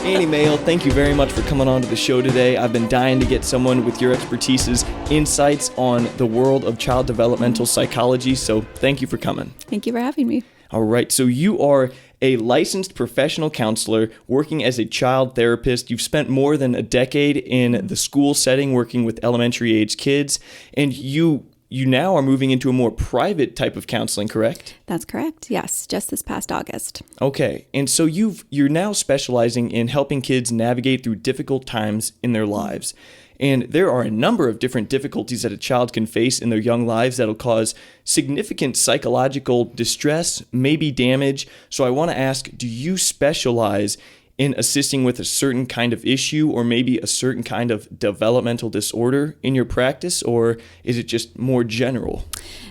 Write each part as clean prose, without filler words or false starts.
Annie Mayo, thank you very much for coming on to the show today. I've been dying to get someone with your expertise's insights on the world of child developmental psychology, so thank you for coming. Thank you for having me. All right, so you are a licensed professional counselor working as a child therapist. You've spent more than a decade in the school setting working with elementary age kids, and you now are moving into a more private type of counseling, correct? That's correct. Yes, just this past August. Okay, and so you're now specializing in helping kids navigate through difficult times in their lives. And there are a number of different difficulties that a child can face in their young lives that'll cause significant psychological distress, maybe damage. So I want to ask, do you specialize in assisting with a certain kind of issue or maybe a certain kind of developmental disorder in your practice, or is it just more general?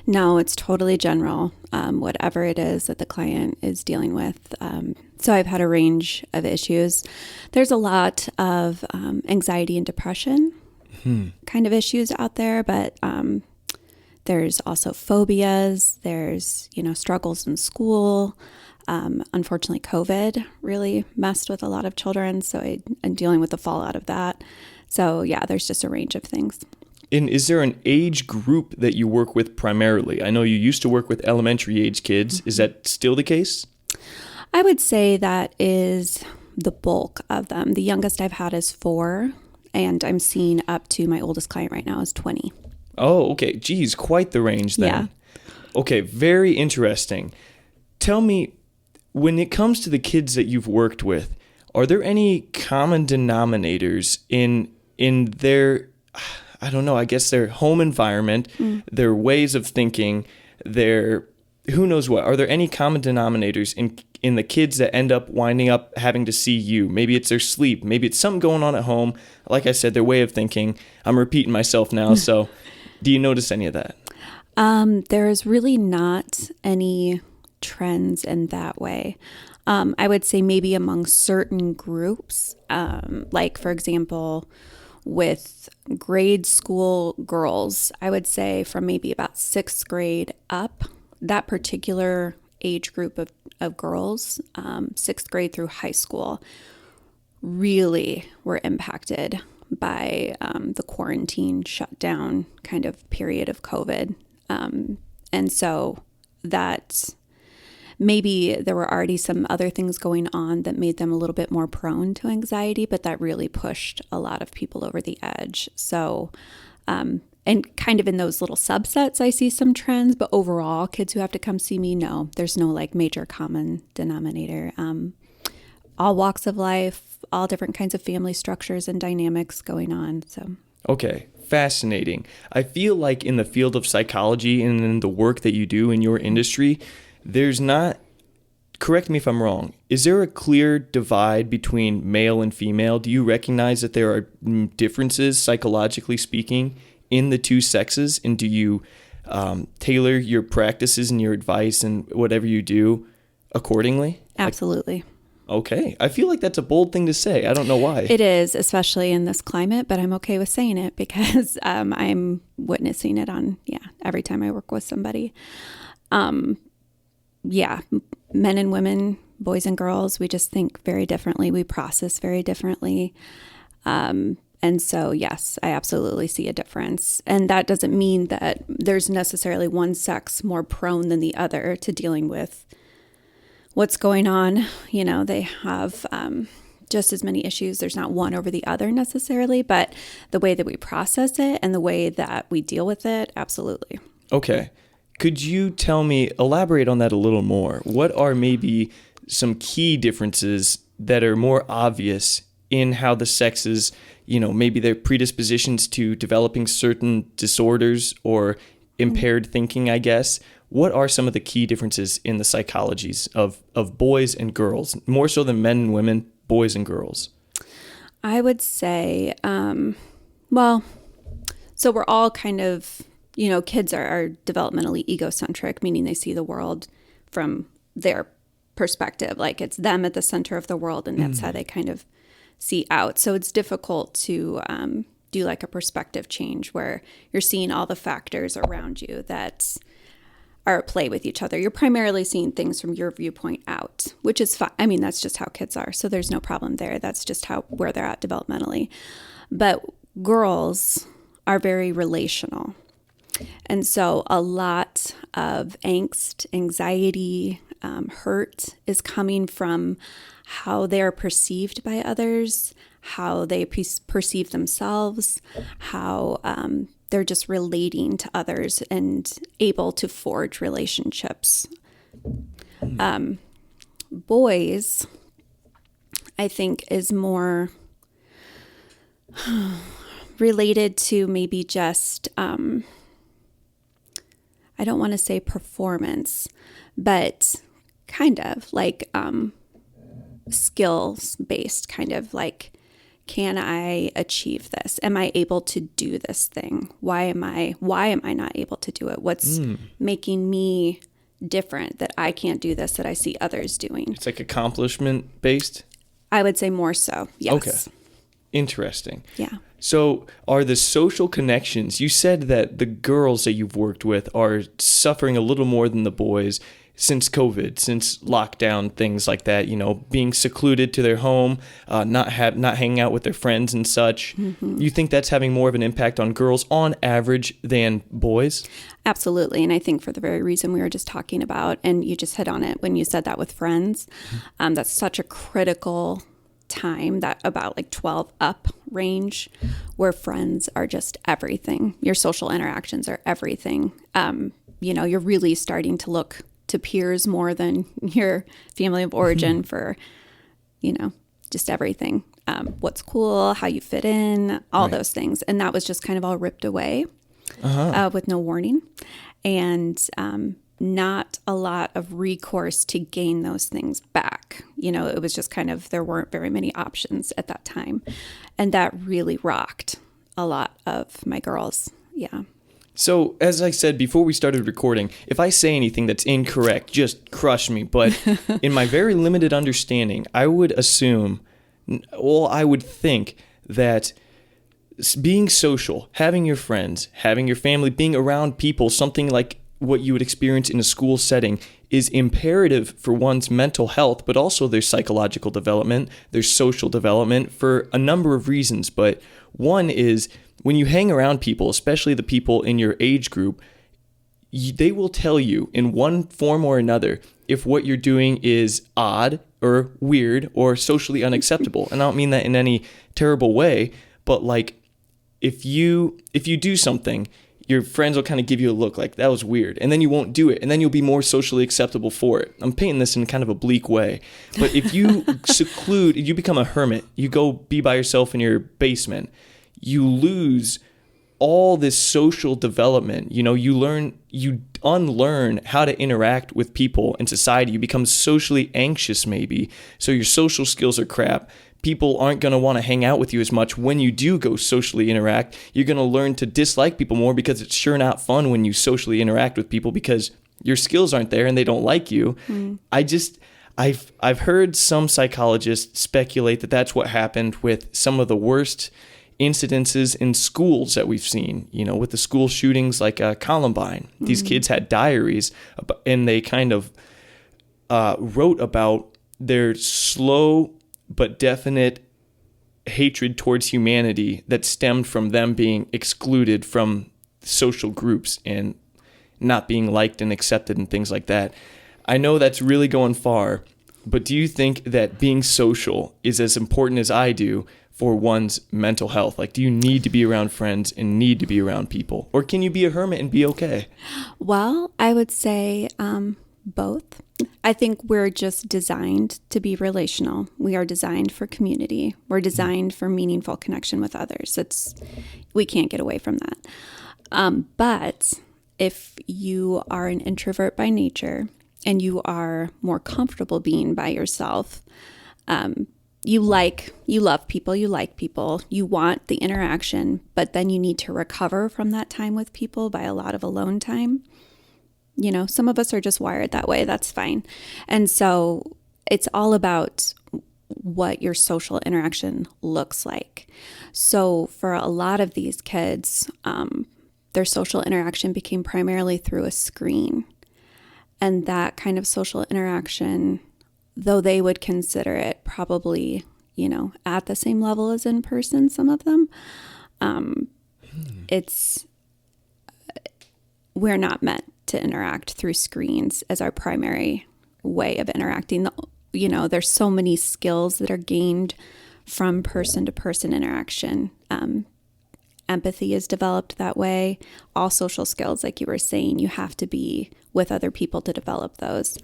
No, it's totally general, whatever it is that the client is dealing with. So I've had a range of issues. There's a lot of anxiety and depression kind of issues out there, but there's also phobias. There's, struggles in school. Unfortunately, COVID really messed with a lot of children, so I'm dealing with the fallout of that. So yeah, there's just a range of things. And is there an age group that you work with primarily? I know you used to work with elementary age kids. Is that still the case? I would say that is the bulk of them. The youngest I've had is 4, and I'm seeing up to my oldest client right now is 20. Oh, okay. Geez, quite the range then. Yeah. Okay, very interesting. Tell me, when it comes to the kids that you've worked with, are there any common denominators in their, I don't know, I guess their home environment, their ways of thinking, their who knows what? Are there any common denominators in the kids that end up winding up having to see you? Maybe it's their sleep. Maybe it's something going on at home. Like I said, their way of thinking. I'm repeating myself now. So do you notice any of that? There is really not any trends in that way. I would say maybe among certain groups, like for example, with grade school girls, I would say from maybe about 6th grade up, that particular age group of girls, 6th grade through high school, really were impacted by the quarantine shutdown kind of period of COVID. And so that maybe there were already some other things going on that made them a little bit more prone to anxiety, but that really pushed a lot of people over the edge. So, and kind of in those little subsets, I see some trends, but overall, kids who have to come see me, no, there's no like major common denominator. All walks of life, all different kinds of family structures and dynamics going on. So. Okay, fascinating. I feel like in the field of psychology and in the work that you do in your industry, there's not, correct me if I'm wrong, is there a clear divide between male and female? Do you recognize that there are differences, psychologically speaking, in the two sexes? And do you tailor your practices and your advice and whatever you do accordingly? Absolutely. Okay. I feel like that's a bold thing to say. I don't know why. It is, especially in this climate, but I'm okay with saying it because I'm witnessing it every time I work with somebody. Men and women, boys and girls, we just think very differently. We process very differently. And so, yes, I absolutely see a difference. And that doesn't mean that there's necessarily one sex more prone than the other to dealing with what's going on. They have just as many issues. There's not one over the other necessarily, but the way that we process it and the way that we deal with it, absolutely. Okay. Could you elaborate on that a little more? What are maybe some key differences that are more obvious in how the sexes, maybe their predispositions to developing certain disorders or impaired thinking, I guess? What are some of the key differences in the psychologies of boys and girls, more so than men and women, boys and girls? I would say, so we're all kind of, kids are developmentally egocentric, meaning they see the world from their perspective, like it's them at the center of the world, and that's how they kind of see out. So it's difficult to do like a perspective change where you're seeing all the factors around you that are at play with each other. You're primarily seeing things from your viewpoint out, which is fine. I mean, that's just how kids are. So there's no problem there. That's just where they're at developmentally. But girls are very relational. And so a lot of angst, anxiety, hurt is coming from how they're perceived by others, how they perceive themselves, how they're just relating to others and able to forge relationships. Boys, I think, is more related to maybe just, I don't want to say performance, but kind of like skills based, kind of like, can I achieve this? Am I able to do this thing? Why am I not able to do it? What's making me different that I can't do this that I see others doing? It's like accomplishment based? I would say more so, yes. Okay. Interesting. Yeah. So are the social connections, you said that the girls that you've worked with are suffering a little more than the boys since COVID, since lockdown, things like that, being secluded to their home, not hanging out with their friends and such. Mm-hmm. You think that's having more of an impact on girls on average than boys? Absolutely. And I think for the very reason we were just talking about, and you just hit on it when you said that with friends, that's such a critical time, that about like 12 up range, where friends are just everything. Your social interactions are everything. You're really starting to look to peers more than your family of origin for, just everything. What's cool, how you fit in, all those things. And that was just kind of all ripped away with no warning. And not a lot of recourse to gain those things back. It was just kind of, there weren't very many options at that time. And that really rocked a lot of my girls. Yeah. So, as I said before we started recording, if I say anything that's incorrect, just crush me. But in my very limited understanding, I would think that being social, having your friends, having your family, being around people, something like what you would experience in a school setting, is imperative for one's mental health, but also their psychological development, their social development, for a number of reasons. But one is, when you hang around people, especially the people in your age group, they will tell you in one form or another if what you're doing is odd or weird or socially unacceptable. And I don't mean that in any terrible way, but like if you do something, your friends will kind of give you a look like, that was weird, and then you won't do it, and then you'll be more socially acceptable for it. I'm painting this in kind of a bleak way, but if you you become a hermit, you go be by yourself in your basement, you lose all this social development. You unlearn how to interact with people in society. You become socially anxious maybe, so your social skills are crap. People aren't going to want to hang out with you as much when you do go socially interact. You're going to learn to dislike people more because it's sure not fun when you socially interact with people because your skills aren't there and they don't like you. I've heard some psychologists speculate that that's what happened with some of the worst incidences in schools that we've seen, with the school shootings like Columbine. These kids had diaries and they kind of wrote about their slow but definite hatred towards humanity that stemmed from them being excluded from social groups and not being liked and accepted and things like that. I know that's really going far, but do you think that being social is as important as I do for one's mental health? Like, do you need to be around friends and need to be around people? Or can you be a hermit and be okay? Well, I would say both. I think we're just designed to be relational. We are designed for community. We're designed for meaningful connection with others. We can't get away from that. But if you are an introvert by nature and you are more comfortable being by yourself, you love people, you like people, you want the interaction, but then you need to recover from that time with people by a lot of alone time. Some of us are just wired that way. That's fine. And so it's all about what your social interaction looks like. So for a lot of these kids, their social interaction became primarily through a screen. And that kind of social interaction, though they would consider it probably, at the same level as in person, some of them, we're not meant to interact through screens as our primary way of interacting. There's so many skills that are gained from person to person interaction. Empathy is developed that way. All social skills, like you were saying, you have to be with other people to develop those.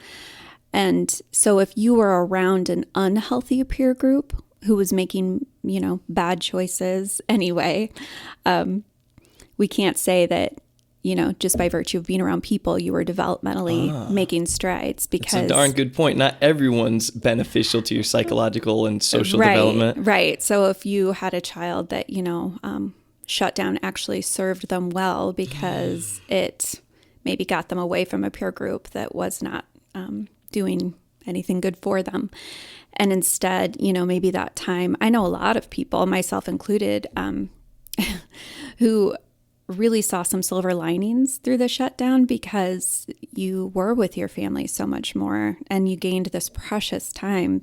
And so if you were around an unhealthy peer group who was making, bad choices anyway, we can't say that, just by virtue of being around people, you were developmentally making strides, because it's a darn good point. Not everyone's beneficial to your psychological and social development. Right. So if you had a child that, shutdown actually served them well because it maybe got them away from a peer group that was not doing anything good for them. And instead, maybe that time, I know a lot of people, myself included, who really saw some silver linings through the shutdown because you were with your family so much more and you gained this precious time,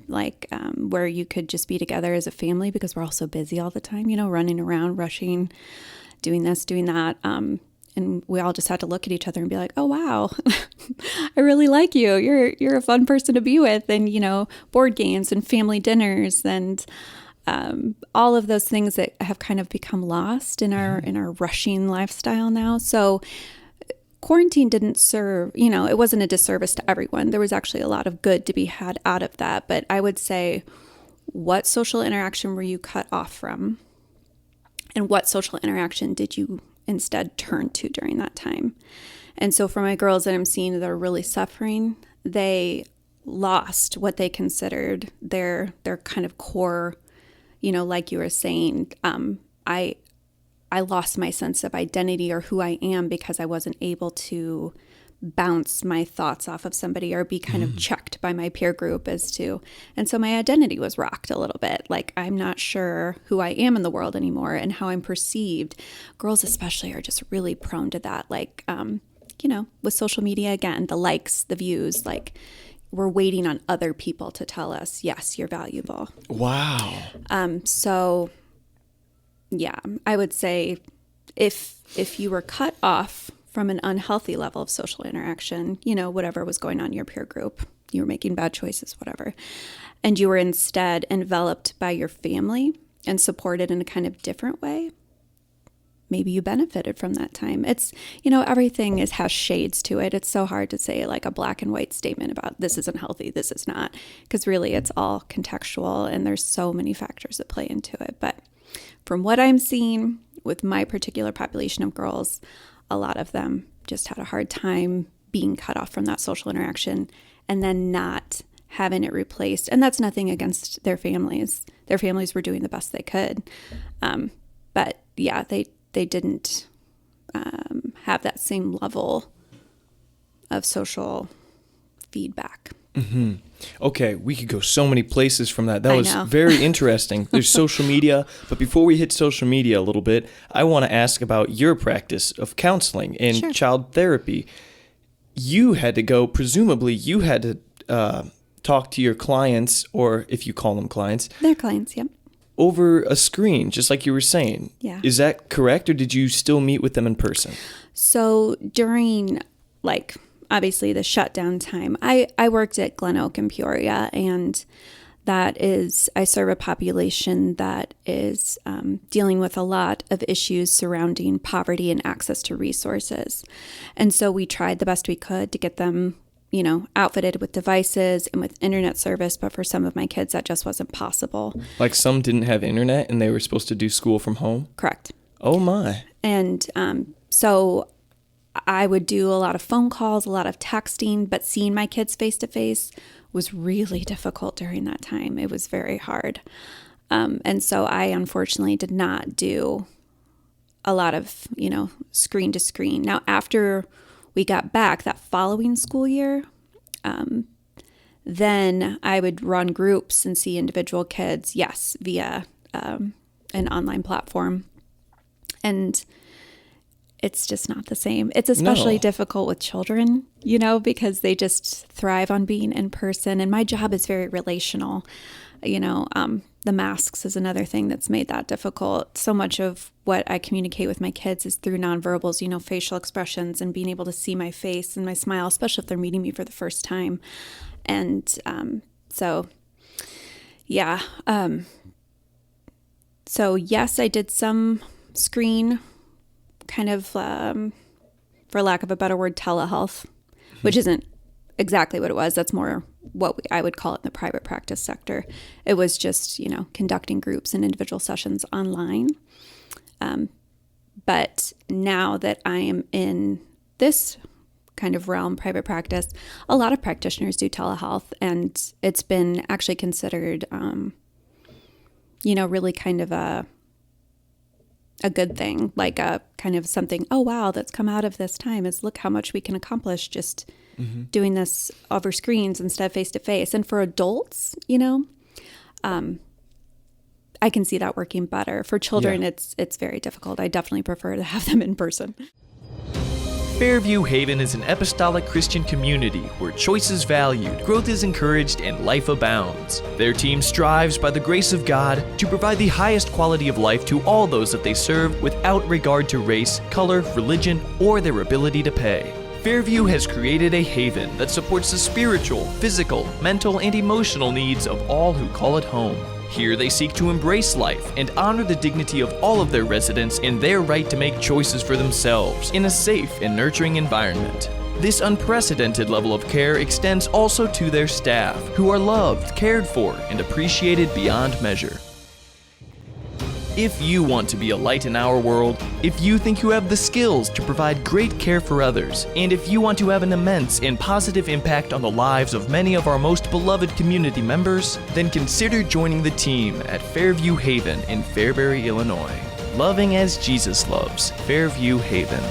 where you could just be together as a family because we're all so busy all the time, running around, rushing, doing this, doing that. And we all just had to look at each other and be like, oh, wow, I really like you. You're a fun person to be with. And, board games and family dinners and all of those things that have kind of become lost in our rushing lifestyle now. So quarantine didn't serve, it wasn't a disservice to everyone. There was actually a lot of good to be had out of that. But I would say, what social interaction were you cut off from? And what social interaction did you instead turn to during that time? And so for my girls that I'm seeing that are really suffering, they lost what they considered their kind of core, like you were saying, I lost my sense of identity or who I am because I wasn't able to bounce my thoughts off of somebody or be kind of checked by my peer group and so my identity was rocked a little bit. Like, I'm not sure who I am in the world anymore and how I'm perceived. Girls especially are just really prone to that. With social media, again, the likes, the views, we're waiting on other people to tell us, yes, you're valuable. Wow. So yeah, I would say if you were cut off from an unhealthy level of social interaction, whatever was going on in your peer group, you were making bad choices, whatever, and you were instead enveloped by your family and supported in a kind of different way, maybe you benefited from that time. It's, everything has shades to it. It's so hard to say like a black and white statement about this isn't healthy, this is not, because really it's all contextual and there's so many factors that play into it. But from what I'm seeing with my particular population of girls, a lot of them just had a hard time being cut off from that social interaction and then not having it replaced. And that's nothing against their families. Their families were doing the best they could. But yeah, they didn't have that same level of social feedback. Mm-hmm. Okay, we could go so many places from that. That was very interesting. There's social media, but before we hit social media a little bit, I want to ask about your practice of counseling and child therapy. You had to go, presumably you had to talk to your clients, or if you call them clients. They're clients, yep. Over a screen, just like you were saying. Yeah. Is that correct, or did you still meet with them in person? So during, obviously the shutdown time, I worked at Glen Oak in Peoria, and I serve a population that is dealing with a lot of issues surrounding poverty and access to resources. And so we tried the best we could to get them, outfitted with devices and with internet service. But for some of my kids, that just wasn't possible. Like some didn't have internet and they were supposed to do school from home? Correct. Oh, my. And so I would do a lot of phone calls, a lot of texting, but seeing my kids face to face was really difficult during that time. It was very hard. And so I unfortunately did not do a lot of, screen to screen. Now, after we got back that following school year, then I would run groups and see individual kids, yes, via an online platform. And it's just not the same. It's especially difficult with children, because they just thrive on being in person. And my job is very relational. The masks is another thing that's made that difficult. So much of what I communicate with my kids is through nonverbals, facial expressions and being able to see my face and my smile, especially if they're meeting me for the first time. And so yes, I did some screen kind of, for lack of a better word, telehealth, which isn't exactly what it was. That's more what I would call it in the private practice sector. It was just, conducting groups and individual sessions online. But now that I am in this kind of realm, private practice, a lot of practitioners do telehealth, and it's been actually considered, really kind of a good thing, like a kind of something, oh, wow, that's come out of this time is look how much we can accomplish just doing this over screens instead of face to face. And for adults, I can see that working better. For children, it's very difficult. I definitely prefer to have them in person. Fairview Haven is an apostolic Christian community where choice is valued, growth is encouraged, and life abounds. Their team strives by the grace of God to provide the highest quality of life to all those that they serve without regard to race, color, religion, or their ability to pay. Fairview has created a haven that supports the spiritual, physical, mental, and emotional needs of all who call it home. Here they seek to embrace life and honor the dignity of all of their residents and their right to make choices for themselves in a safe and nurturing environment. This unprecedented level of care extends also to their staff, who are loved, cared for, and appreciated beyond measure. If you want to be a light in our world, if you think you have the skills to provide great care for others, and if you want to have an immense and positive impact on the lives of many of our most beloved community members, then consider joining the team at Fairview Haven in Fairbury, Illinois. Loving as Jesus loves, Fairview Haven.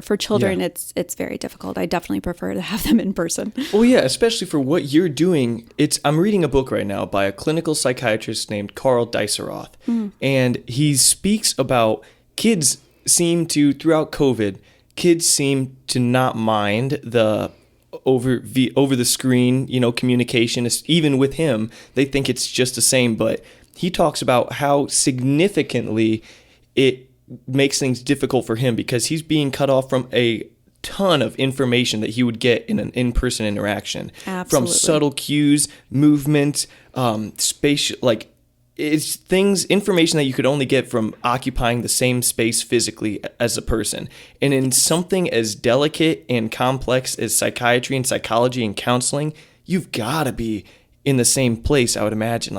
For children, it's very difficult. I definitely prefer to have them in person. Well, yeah, especially for what you're doing. I'm reading a book right now by a clinical psychiatrist named Carl Diceroth, and he speaks about kids seem to, throughout COVID, kids seem to not mind the over the screen, communication. Even with him, they think it's just the same. But he talks about how significantly it makes things difficult for him because he's being cut off from a ton of information that he would get in an in-person interaction. Absolutely. From subtle cues, movement, spatial, it's information that you could only get from occupying the same space physically as a person. And in something as delicate and complex as psychiatry and psychology and counseling, you've got to be in the same place, I would imagine.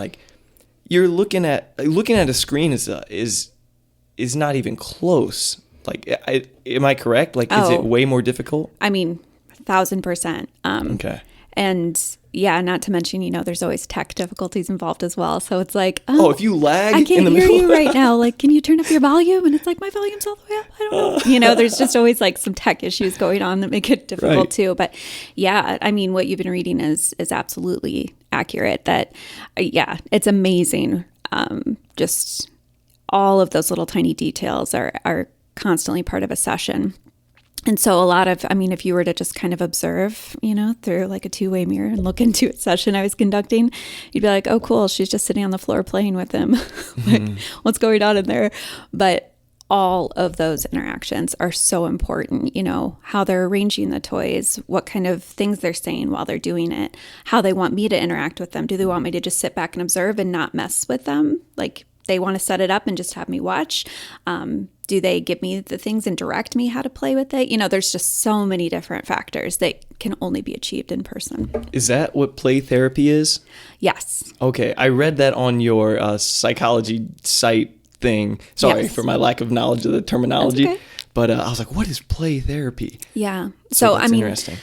You're looking at a screen is not even close. Am I correct? Is it way more difficult? 1,000%. Okay. And yeah, not to mention, there's always tech difficulties involved as well. So it's if you lag I can't in the hear middle. You right now. Can you turn up your volume? And it's my volume's all the way up. I don't know. There's just always some tech issues going on that make it difficult too. But yeah, what you've been reading is absolutely accurate. That, it's amazing. Just all of those little tiny details are constantly part of a session. And so a lot of, if you were to just kind of observe, through a two-way mirror and look into a session I was conducting, you'd be like, oh, cool, she's just sitting on the floor playing with him. What's going on in there? But all of those interactions are so important, how they're arranging the toys, what kind of things they're saying while they're doing it, how they want me to interact with them. Do they want me to just sit back and observe and not mess with them? They want to set it up and just have me watch. Do they give me the things and direct me how to play with it? There's just so many different factors that can only be achieved in person. Is that what play therapy is? Yes. Okay. I read that on your psychology site thing. Sorry for my lack of knowledge of the terminology. That's okay. But I was like, what is play therapy? Yeah. So that's interesting.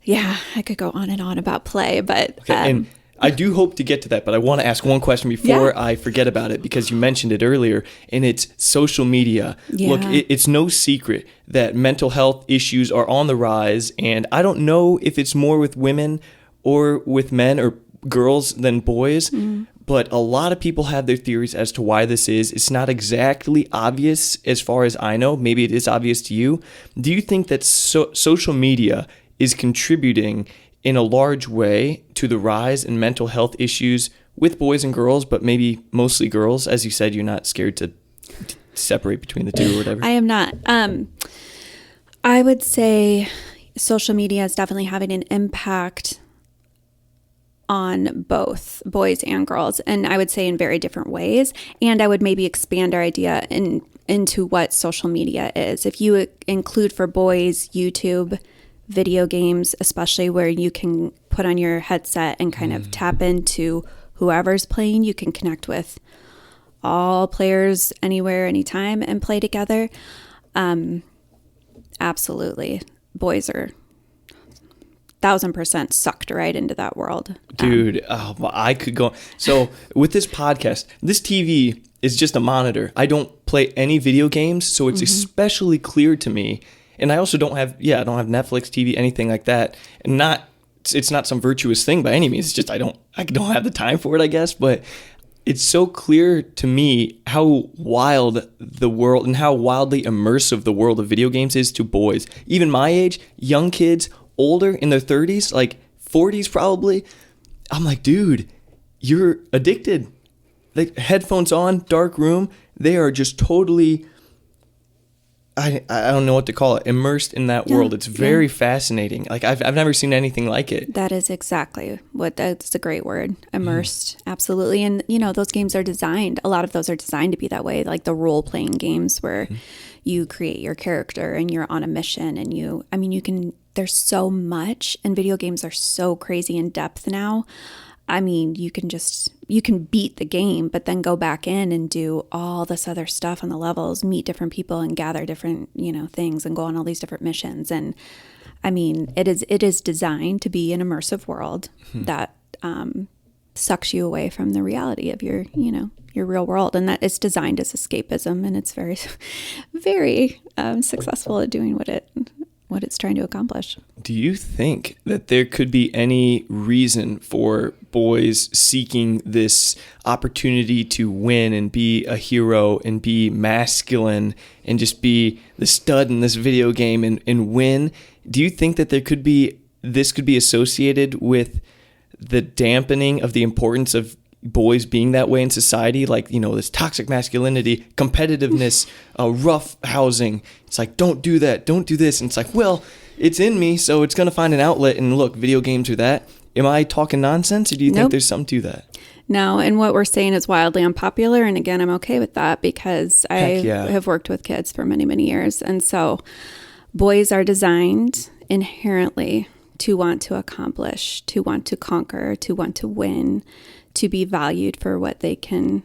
Yeah, I could go on and on about play, but... Okay. And I do hope to get to that, but I want to ask one question before I forget about it, because you mentioned it earlier, and it's social media. Yeah. Look, it's no secret that mental health issues are on the rise, and I don't know if it's more with women or with men or girls than boys, but a lot of people have their theories as to why this is. It's not exactly obvious as far as I know. Maybe it is obvious to you. Do you think that social media is contributing in a large way to the rise in mental health issues with boys and girls, but maybe mostly girls? As you said, you're not scared to separate between the two or whatever. I am not. I would say social media is definitely having an impact on both boys and girls, and I would say in very different ways. And I would maybe expand our idea into what social media is. If you include for boys YouTube, video games, especially where you can put on your headset and kind of tap into whoever's playing, you can connect with all players anywhere, anytime, and play together. Absolutely. Boys are 1,000% sucked right into that world. Dude, I could go. So with this podcast, this TV is just a monitor. I don't play any video games, so it's especially clear to me. And I also don't have Netflix, TV, anything like that. And it's not some virtuous thing by any means. It's just I don't have the time for it, I guess. But it's so clear to me how wild the world and how wildly immersive the world of video games is to boys. Even my age, young kids, older, in their 30s, like 40s probably. I'm like, dude, you're addicted. Like, headphones on, dark room, they are just totally, I don't know what to call it, immersed in that world. It's very fascinating. Like, I've never seen anything like it. That is exactly that's a great word. Immersed. Absolutely. And, those games are designed, a lot of those are designed to be that way, like the role-playing games where you create your character and you're on a mission and you can, there's so much, and video games are so crazy in depth now. I mean, you can beat the game, but then go back in and do all this other stuff on the levels, meet different people and gather different, things and go on all these different missions. And I mean, it is designed to be an immersive world that sucks you away from the reality of your real world. And that it's designed as escapism, and it's very, very successful at doing what it's trying to accomplish. Do you think that there could be any reason for boys seeking this opportunity to win and be a hero and be masculine and just be the stud in this video game and win? Do you think that this could be associated with the dampening of the importance of boys being that way in society, like, this toxic masculinity, competitiveness, rough housing? It's like, don't do that, don't do this. And it's like, well, it's in me, so it's going to find an outlet. And look, video games are that. Am I talking nonsense, or do you think there's something to that? No, and what we're saying is wildly unpopular. And again, I'm okay with that because I have worked with kids for many, many years. And so boys are designed inherently to want to accomplish, to want to conquer, to want to win, to be valued for what they can,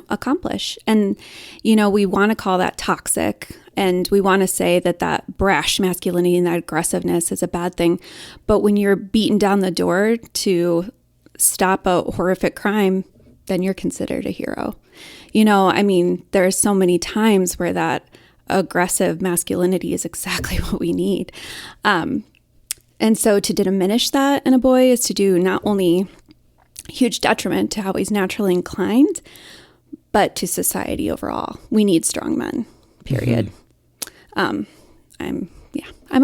accomplish. And, we want to call that toxic, and we want to say that brash masculinity and that aggressiveness is a bad thing. But when you're beaten down the door to stop a horrific crime, then you're considered a hero. There are so many times where that aggressive masculinity is exactly what we need. And so to diminish that in a boy is to do not only huge detriment to how he's naturally inclined, but to society overall. We need strong men, period. I'm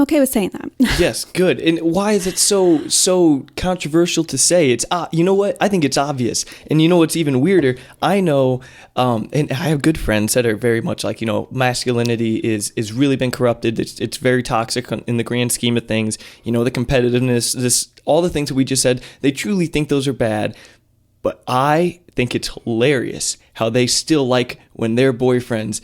okay with saying that. Yes, good. And why is it so controversial to say? It's you know what? I think it's obvious. And you know what's even weirder? I know, and I have good friends that are very much like, masculinity is really been corrupted. It's very toxic in the grand scheme of things. The competitiveness, all the things that we just said, they truly think those are bad. But I think it's hilarious how they still like when their boyfriends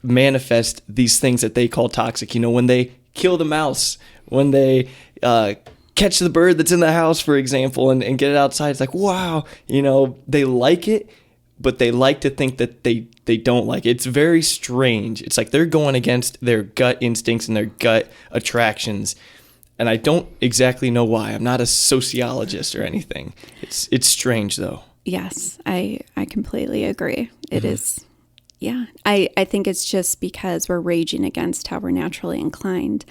manifest these things that they call toxic. When they kill the mouse, when they catch the bird that's in the house, for example, and get it outside. It's like, wow, they like it, but they like to think that they don't like it. It's very strange. It's like they're going against their gut instincts and their gut attractions. And I don't exactly know why. I'm not a sociologist or anything. It's strange, though. Yes, I completely agree. It is. Yeah, I think it's just because we're raging against how we're naturally inclined.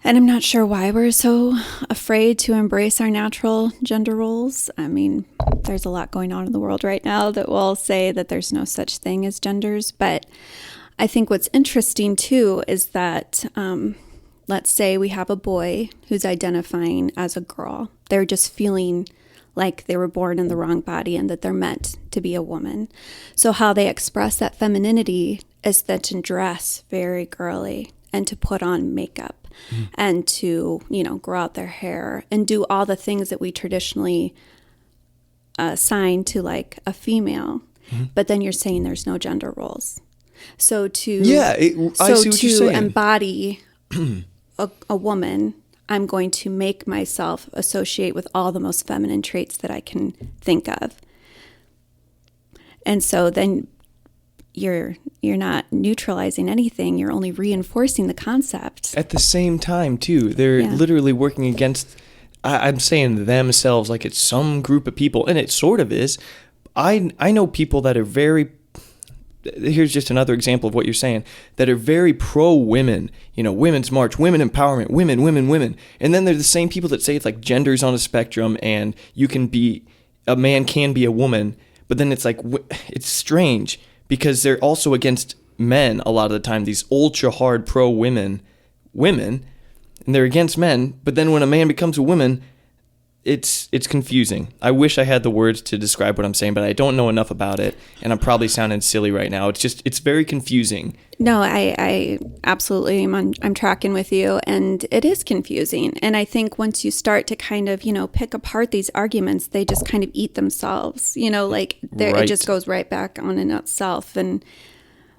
And I'm not sure why we're so afraid to embrace our natural gender roles. I mean, there's a lot going on in the world right now that will say that there's no such thing as genders. But I think what's interesting too is that, let's say we have a boy who's identifying as a girl. They're just feeling like they were born in the wrong body and that they're meant to be a woman. So how they express that femininity is that to dress very girly and to put on makeup. And to, grow out their hair and do all the things that we traditionally assign to like a female. But then you're saying there's no gender roles. So to embody a woman, I'm going to make myself associate with all the most feminine traits that I can think of. And so then you're not neutralizing anything. You're only reinforcing the concept. At the same time, too, they're literally working against, I'm saying themselves, like it's some group of people, and it sort of is. I know people that are very, here's just another example of what you're saying, that are very pro-women, Women's March, women empowerment, women. And then they're the same people that say it's like genders on a spectrum and a man can be a woman, but then it's like, it's strange. Because they're also against men a lot of the time, these ultra hard pro women, and they're against men. But then when a man becomes a woman, it's confusing. I wish I had the words to describe what I'm saying, but I don't know enough about it, and I'm probably sounding silly right now. It's very confusing. No, I absolutely I'm tracking with you, and it is confusing. And I think once you start to kind of, pick apart these arguments, they just kind of eat themselves, it just goes right back on in itself. And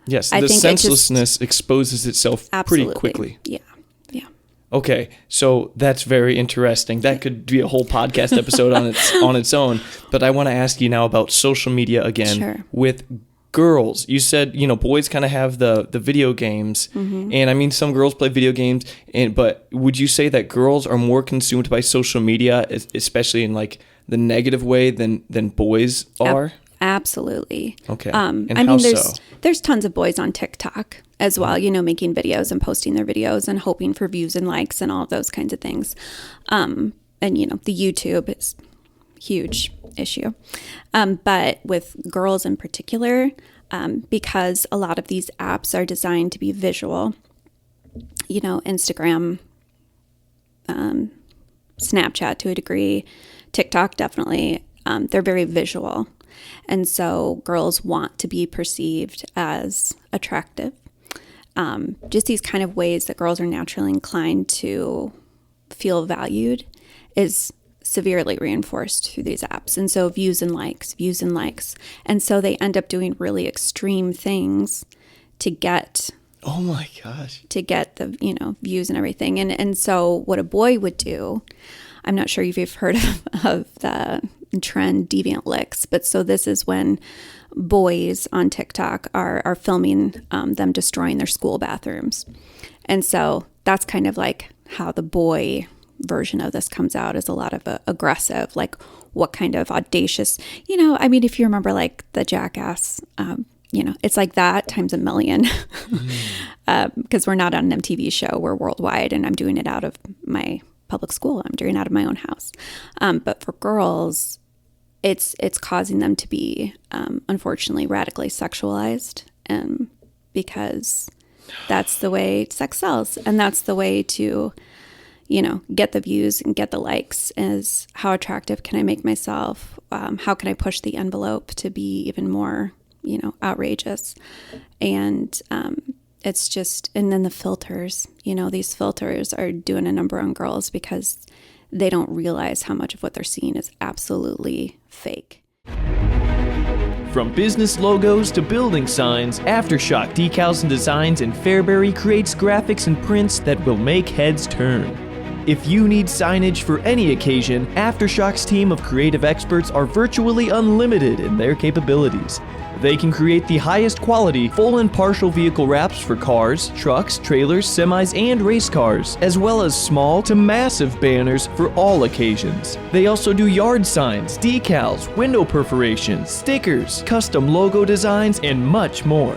yes, the senselessness exposes itself pretty quickly. Yeah. Okay, so that's very interesting. That could be a whole podcast episode on its own. But I want to ask you now about social media again with girls. You said, boys kind of have the video games, and I mean some girls play video games. But would you say that girls are more consumed by social media, especially in like the negative way, than boys are? Absolutely. Okay. There's tons of boys on TikTok as well, making videos and posting their videos and hoping for views and likes and all of those kinds of things. And the YouTube is a huge issue. But with girls in particular, because a lot of these apps are designed to be visual, Instagram, Snapchat to a degree, TikTok definitely, they're very visual. And so girls want to be perceived as attractive. Just these kind of ways that girls are naturally inclined to feel valued is severely reinforced through these apps. And so views and likes. And so they end up doing really extreme things to get... Oh my gosh. To get the, views and everything. And so what a boy would do, I'm not sure if you've heard of the trend deviant licks, but so this is when boys on TikTok are filming them destroying their school bathrooms. And so that's kind of like how the boy version of this comes out, is a lot of aggressive, like what kind of audacious, if you remember like the Jackass, it's like that times a million, because we're not on an MTV show, we're worldwide, and I'm doing it out of my public school. I'm doing it out of my own house. But for girls, it's causing them to be, unfortunately, radically sexualized, because that's the way sex sells. And that's the way to, get the views and get the likes, is how attractive can I make myself? How can I push the envelope to be even more, outrageous? And it's just, and then the filters, these filters are doing a number on girls because they don't realize how much of what they're seeing is absolutely fake. From business logos to building signs, Aftershock Decals and Designs in Fairbury creates graphics and prints that will make heads turn. If you need signage for any occasion, Aftershock's team of creative experts are virtually unlimited in their capabilities. They can create the highest quality full and partial vehicle wraps for cars, trucks, trailers, semis, and race cars, as well as small to massive banners for all occasions. They also do yard signs, decals, window perforations, stickers, custom logo designs, and much more.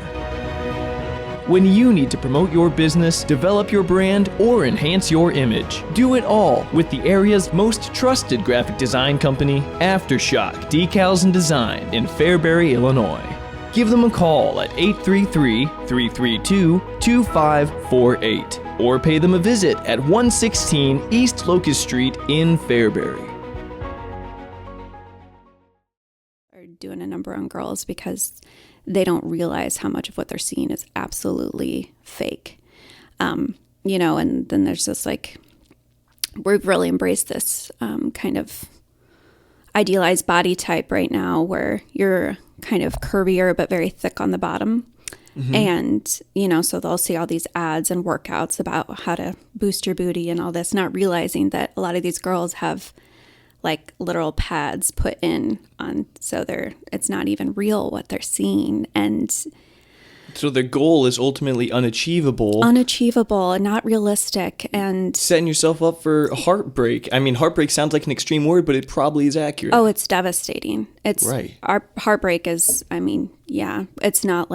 when you need to promote your business, develop your brand, or enhance your image. Do it all with the area's most trusted graphic design company, Aftershock Decals and Design in Fairbury, Illinois. Give them a call at 833-332-2548 or pay them a visit at 116 East Locust Street in Fairbury. Are doing a number on girls because they don't realize how much of what they're seeing is absolutely fake. And then there's this we've really embraced this kind of idealized body type right now where you're kind of curvier but very thick on the bottom. Mm-hmm. And, so they'll see all these ads and workouts about how to boost your booty and all this, not realizing that a lot of these girls have literal pads put in on, so it's not even real what they're seeing. And so their goal is ultimately unachievable and not realistic, and setting yourself up for heartbreak. I mean, heartbreak sounds like an extreme word, but it probably is accurate. Oh, it's devastating. It's right. Our heartbreak is, it's not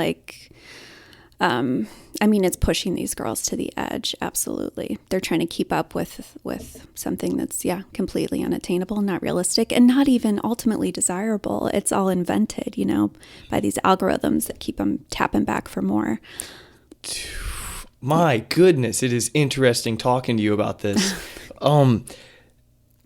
it's pushing these girls to the edge. Absolutely. They're trying to keep up with something that's, completely unattainable, not realistic, and not even ultimately desirable. It's all invented, by these algorithms that keep them tapping back for more. My goodness, it is interesting talking to you about this.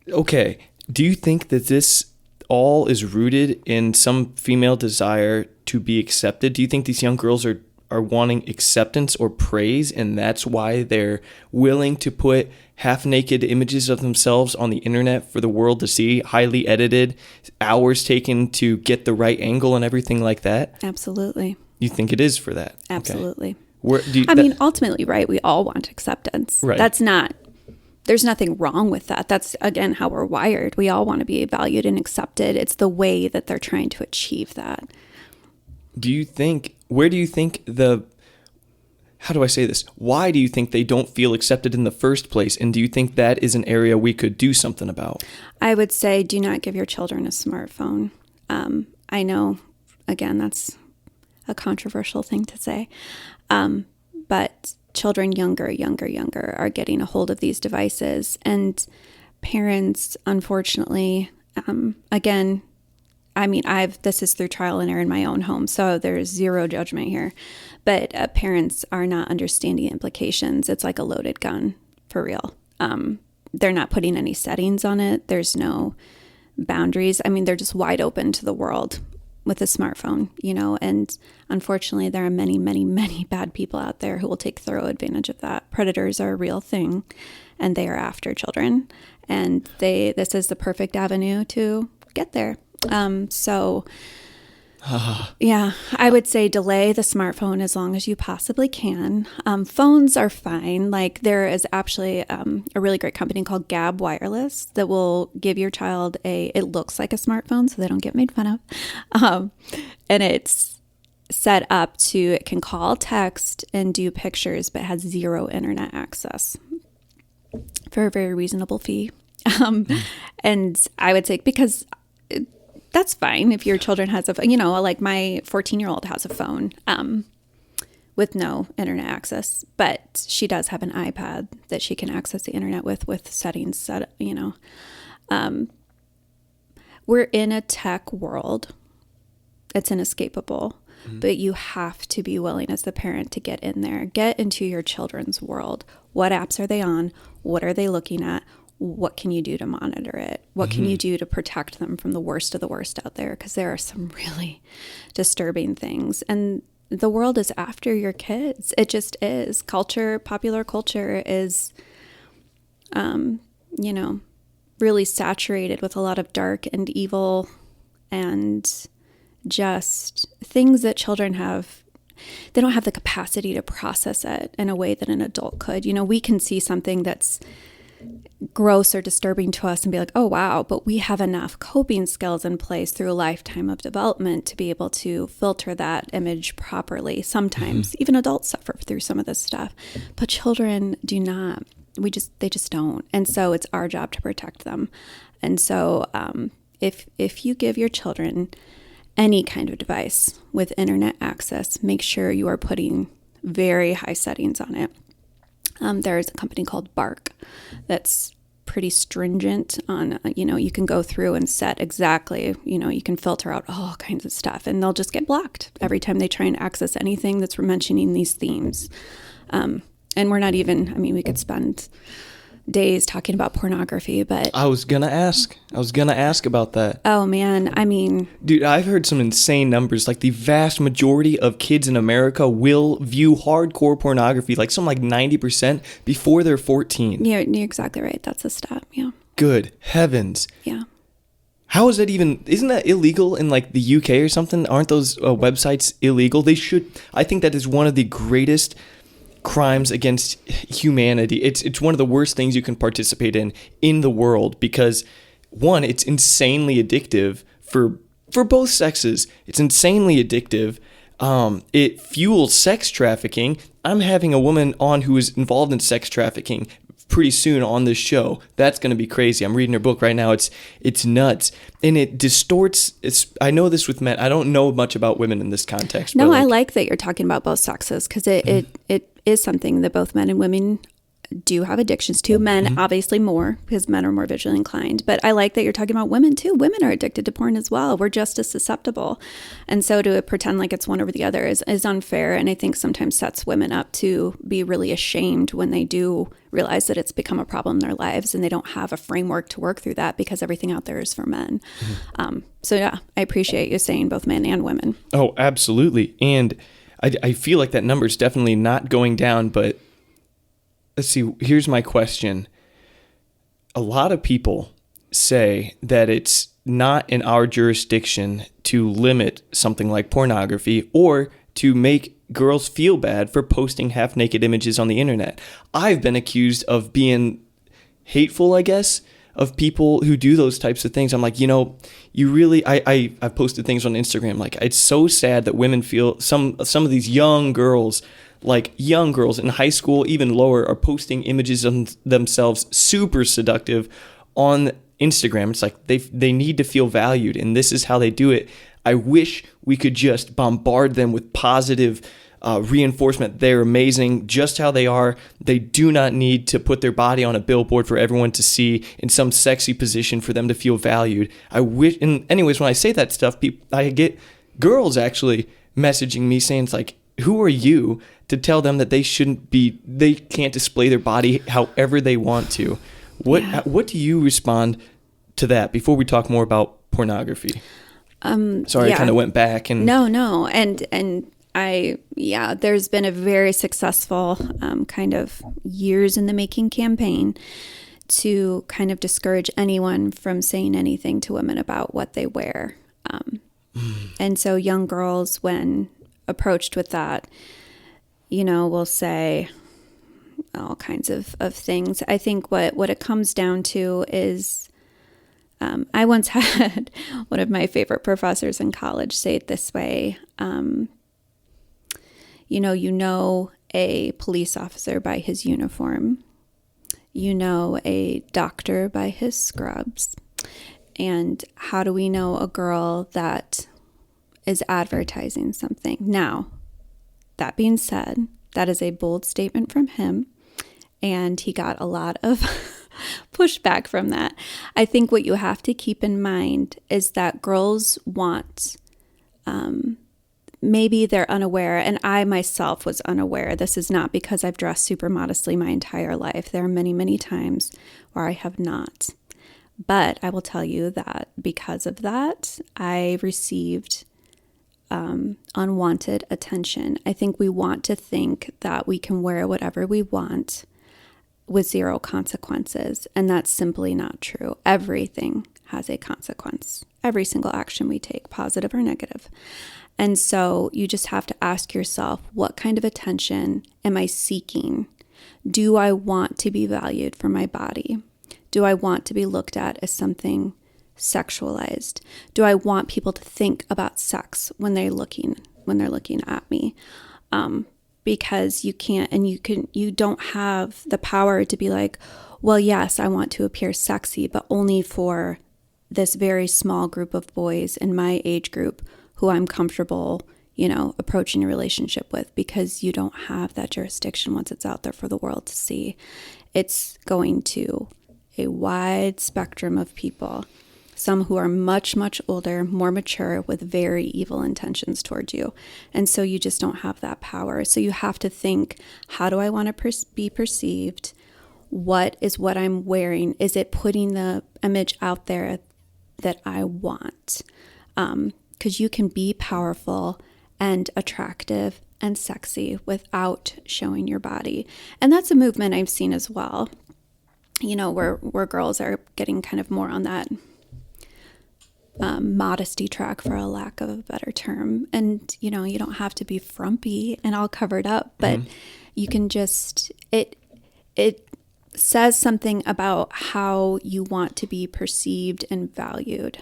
Okay. Do you think that this all is rooted in some female desire to be accepted? Do you think these young girls are wanting acceptance or praise, and that's why they're willing to put half-naked images of themselves on the internet for the world to see, highly edited, hours taken to get the right angle and everything like that? Absolutely. You think it is for that? Absolutely. Okay. Ultimately, right, we all want acceptance. Right. There's nothing wrong with that. That's, again, how we're wired. We all want to be valued and accepted. It's the way that they're trying to achieve that. Why do you think they don't feel accepted in the first place? And do you think that is an area we could do something about? I would say do not give your children a smartphone. I know, again, that's a controversial thing to say. But children younger are getting a hold of these devices. And parents, unfortunately, this is through trial and error in my own home, so there's zero judgment here. But parents are not understanding the implications. It's like a loaded gun, for real. They're not putting any settings on it. There's no boundaries. They're just wide open to the world with a smartphone, and unfortunately there are many, many, many bad people out there who will take thorough advantage of that. Predators are a real thing, and they are after children, and this is the perfect avenue to get there. I would say delay the smartphone as long as you possibly can. Phones are fine. There is actually a really great company called Gab Wireless that will give your child it looks like a smartphone so they don't get made fun of. And it's set up it can call, text, and do pictures, but has zero internet access for a very reasonable fee. And I would say, because that's fine if your children has my 14-year-old has a phone with no internet access, but she does have an iPad that she can access the internet with settings set. We're in a tech world. It's inescapable, but you have to be willing as the parent to get in there, get into your children's world. What apps are they on? What are they looking at? What can you do to monitor it? What can you do to protect them from the worst of the worst out there? Because there are some really disturbing things. And the world is after your kids. It just is. Popular culture is, really saturated with a lot of dark and evil and just things that children have. They don't have the capacity to process it in a way that an adult could. We can see something that's gross or disturbing to us and be like, oh, wow, but we have enough coping skills in place through a lifetime of development to be able to filter that image properly. Sometimes even adults suffer through some of this stuff, but children do not. They just don't. And so it's our job to protect them. And so if you give your children any kind of device with internet access, make sure you are putting very high settings on it. There's a company called Bark that's pretty stringent on, you can go through and set exactly, you can filter out all kinds of stuff, and they'll just get blocked every time they try and access anything that's mentioning these themes. And we're not even, we could spend days talking about pornography, but I was gonna ask about that. Oh man, Dude, I've heard some insane numbers. Like the vast majority of kids in America will view hardcore pornography, like something like 90% before they're 14. you're exactly right. That's a stat. Yeah. Good heavens. Yeah. How is that even, isn't that illegal in like the UK or something? Aren't those websites illegal? I think that is one of the greatest crimes against humanity. It's one of the worst things you can participate in the world, because one, it's insanely addictive for both sexes. It's insanely addictive. It fuels sex trafficking. I'm having a woman on who is involved in sex trafficking pretty soon on this show. That's going to be crazy. I'm reading her book right now. It's nuts. And it distorts. I know this with men. I don't know much about women in this context. No, I like that you're talking about both sexes, because it is something that both men and women do have addictions to. Men, obviously more, because men are more visually inclined. But I like that you're talking about women too. Women are addicted to porn as well. We're just as susceptible. And so to pretend like it's one over the other is unfair. And I think sometimes sets women up to be really ashamed when they do realize that it's become a problem in their lives and they don't have a framework to work through that, because everything out there is for men. So yeah, I appreciate you saying both men and women. Oh, absolutely. And I feel like that number is definitely not going down, but let's see, here's my question. A lot of people say that it's not in our jurisdiction to limit something like pornography or to make girls feel bad for posting half-naked images on the internet. I've been accused of being hateful, I guess, of people who do those types of things. I'm like, you really, I've posted things on Instagram. Like, it's so sad that women feel, some of these young girls in high school, even lower, are posting images of themselves super seductive on Instagram. It's like they need to feel valued, and this is how they do it. I wish we could just bombard them with positive reinforcement. They're amazing just how they are. They do not need to put their body on a billboard for everyone to see in some sexy position for them to feel valued. I wish, and anyways, when I say that stuff, I get girls actually messaging me saying, it's like, who are you to tell them that they can't display their body however they want to? What do you respond to that before we talk more about pornography? Sorry, I kind of went back and no. And there's been a very successful kind of years in the making campaign to kind of discourage anyone from saying anything to women about what they wear. And so young girls, when approached with that, will say all kinds of things. I think what it comes down to is, I once had one of my favorite professors in college say it this way. A police officer by his uniform, a doctor by his scrubs. And how do we know a girl that is advertising something? Now, that being said, that is a bold statement from him, and he got a lot of pushback from that. I think what you have to keep in mind is that girls want, maybe they're unaware, and I myself was unaware. This is not because I've dressed super modestly my entire life. There are many, many times where I have not. But I will tell you that because of that, I received unwanted attention. I think we want to think that we can wear whatever we want with zero consequences, and that's simply not true. Everything has a consequence. Every single action we take, positive or negative. And so you just have to ask yourself, what kind of attention am I seeking? Do I want to be valued for my body? Do I want to be looked at as something sexualized? Do I want people to think about sex when they're looking at me? Because you don't have the power to be like, well, yes, I want to appear sexy, but only for this very small group of boys in my age group who I'm comfortable, approaching a relationship with, because you don't have that jurisdiction once it's out there for the world to see. It's going to a wide spectrum of people, some who are much, much older, more mature, with very evil intentions towards you. And so you just don't have that power. So you have to think, how do I want to be perceived? What is what I'm wearing? Is it putting the image out there that I want? Because you can be powerful and attractive and sexy without showing your body. And that's a movement I've seen as well, where girls are getting kind of more on that modesty track, for a lack of a better term. And, you don't have to be frumpy and all covered up, but you can just, it says something about how you want to be perceived and valued.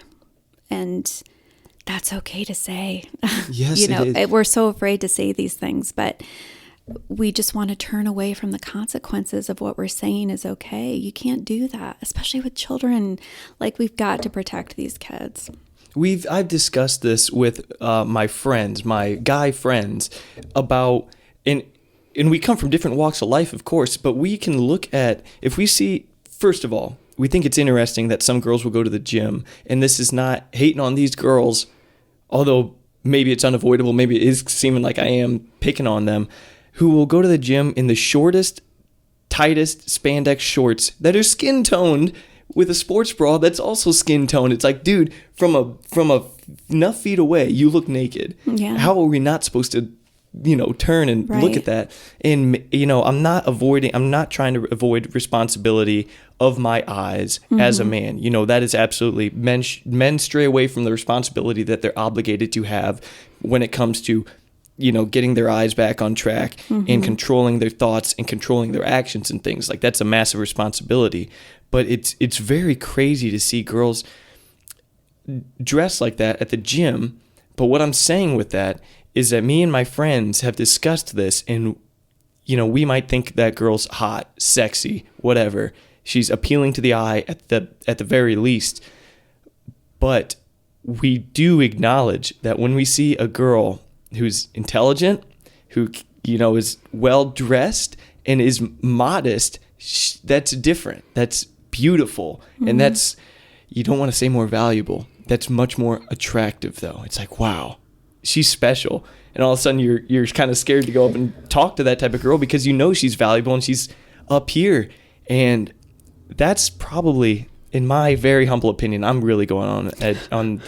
And that's okay to say. Yes, it is. We're so afraid to say these things, but we just want to turn away from the consequences of what we're saying is okay. You can't do that, especially with children. Like, we've got to protect these kids. I've discussed this with my friends, my guy friends, about, and we come from different walks of life, of course, but we can look at, if we see, first of all, we think it's interesting that some girls will go to the gym, and this is not hating on these girls, although maybe it's unavoidable, maybe it is seeming like I am picking on them, who will go to the gym in the shortest, tightest spandex shorts that are skin toned with a sports bra that's also skin toned. It's like, dude, from enough feet away, you look naked. Yeah. How are we not supposed to, turn and look at that? And, I'm not trying to avoid responsibility of my eyes as a man. That is absolutely, men stray away from the responsibility that they're obligated to have when it comes to, getting their eyes back on track and controlling their thoughts and controlling their actions and things. Like, that's a massive responsibility. But it's very crazy to see girls dress like that at the gym. But what I'm saying with that is that me and my friends have discussed this, and, we might think that girl's hot, sexy, whatever. She's appealing to the eye at the very least. But we do acknowledge that when we see a girl who's intelligent, who, is well dressed and is modest, that's different. That's beautiful. And that's, you don't want to say more valuable. That's much more attractive, though. It's like, wow, she's special. And all of a sudden you're kind of scared to go up and talk to that type of girl because she's valuable and she's up here. And that's probably, in my very humble opinion, I'm really going on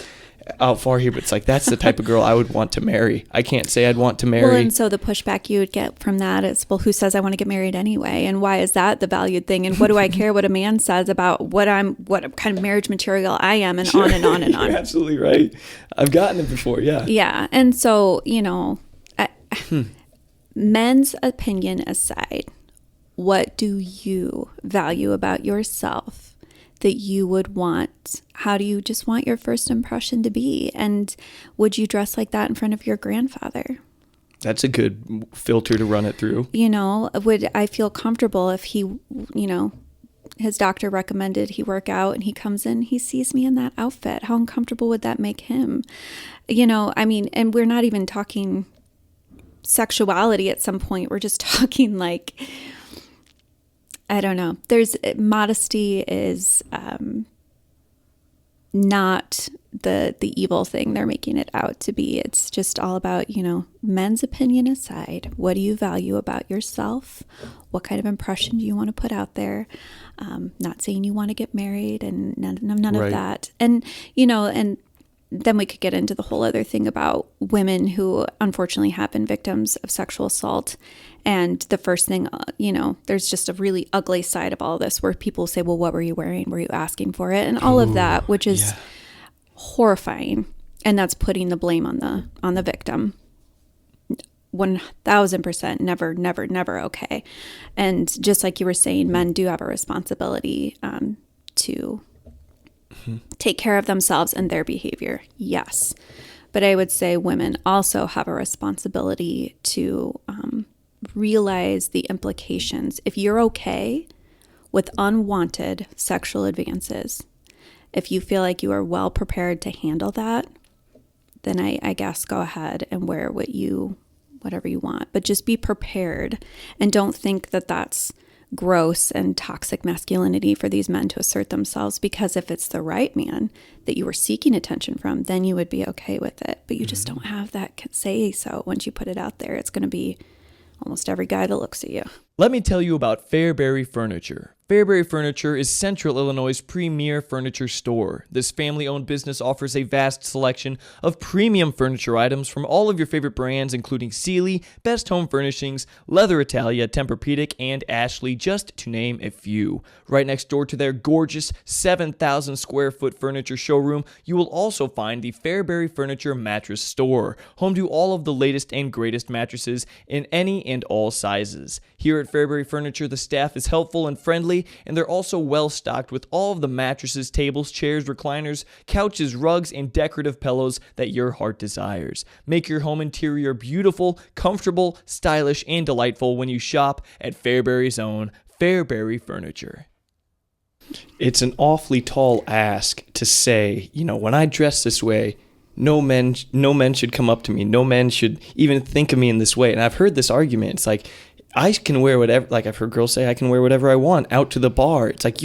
out far here, but it's like, that's the type of girl I would want to marry. I can't say I'd want to marry. Well, and so the pushback you would get from that is, well, who says I want to get married anyway? And why is that the valued thing? And what do I care what a man says about what kind of marriage material I am, and on and on and on. You're absolutely right. I've gotten it before. Yeah. Yeah. And so, men's opinion aside, what do you value about yourself that you would want? How do you just want your first impression to be? And would you dress like that in front of your grandfather? That's a good filter to run it through. Would I feel comfortable if he, his doctor recommended he work out and he comes in, he sees me in that outfit? How uncomfortable would that make him? And we're not even talking sexuality at some point. We're just talking like, I don't know. Modesty is not the evil thing they're making it out to be. It's just all about, men's opinion aside, what do you value about yourself? What kind of impression do you want to put out there? Not saying you want to get married and none of that. And, and then we could get into the whole other thing about women who unfortunately have been victims of sexual assault. And the first thing, there's just a really ugly side of all this where people say, well, what were you wearing? Were you asking for it? And all of that, which is horrifying. And that's putting the blame on the victim. 1000% never okay. And just like you were saying, men do have a responsibility to take care of themselves and their behavior. Yes. But I would say women also have a responsibility to realize the implications. If you're okay with unwanted sexual advances, if you feel like you are well prepared to handle that, then I guess go ahead and wear whatever you want. But just be prepared, and don't think that that's gross and toxic masculinity for these men to assert themselves, because if it's the right man that you were seeking attention from, then you would be okay with it. But you just don't have that say so. Once you put it out there, it's going to be almost every guy that looks at you. Let me tell you about Fairbury Furniture. Fairbury Furniture is Central Illinois' premier furniture store. This family-owned business offers a vast selection of premium furniture items from all of your favorite brands, including Sealy, Best Home Furnishings, Leather Italia, Tempur-Pedic, and Ashley, just to name a few. Right next door to their gorgeous 7,000 square foot furniture showroom, you will also find the Fairbury Furniture Mattress Store, home to all of the latest and greatest mattresses in any and all sizes. Here at Fairbury Furniture, the staff is helpful and friendly, and they're also well stocked with all of the mattresses, tables, chairs, recliners, couches, rugs, and decorative pillows that your heart desires. Make your home interior beautiful, comfortable, stylish, and delightful when you shop at Fairbury's own Fairbury Furniture. It's an awfully tall ask to say, when I dress this way, no men should come up to me. No men should even think of me in this way. And I've heard this argument. It's like, I can wear whatever, like I've heard girls say, I can wear whatever I want out to the bar. It's like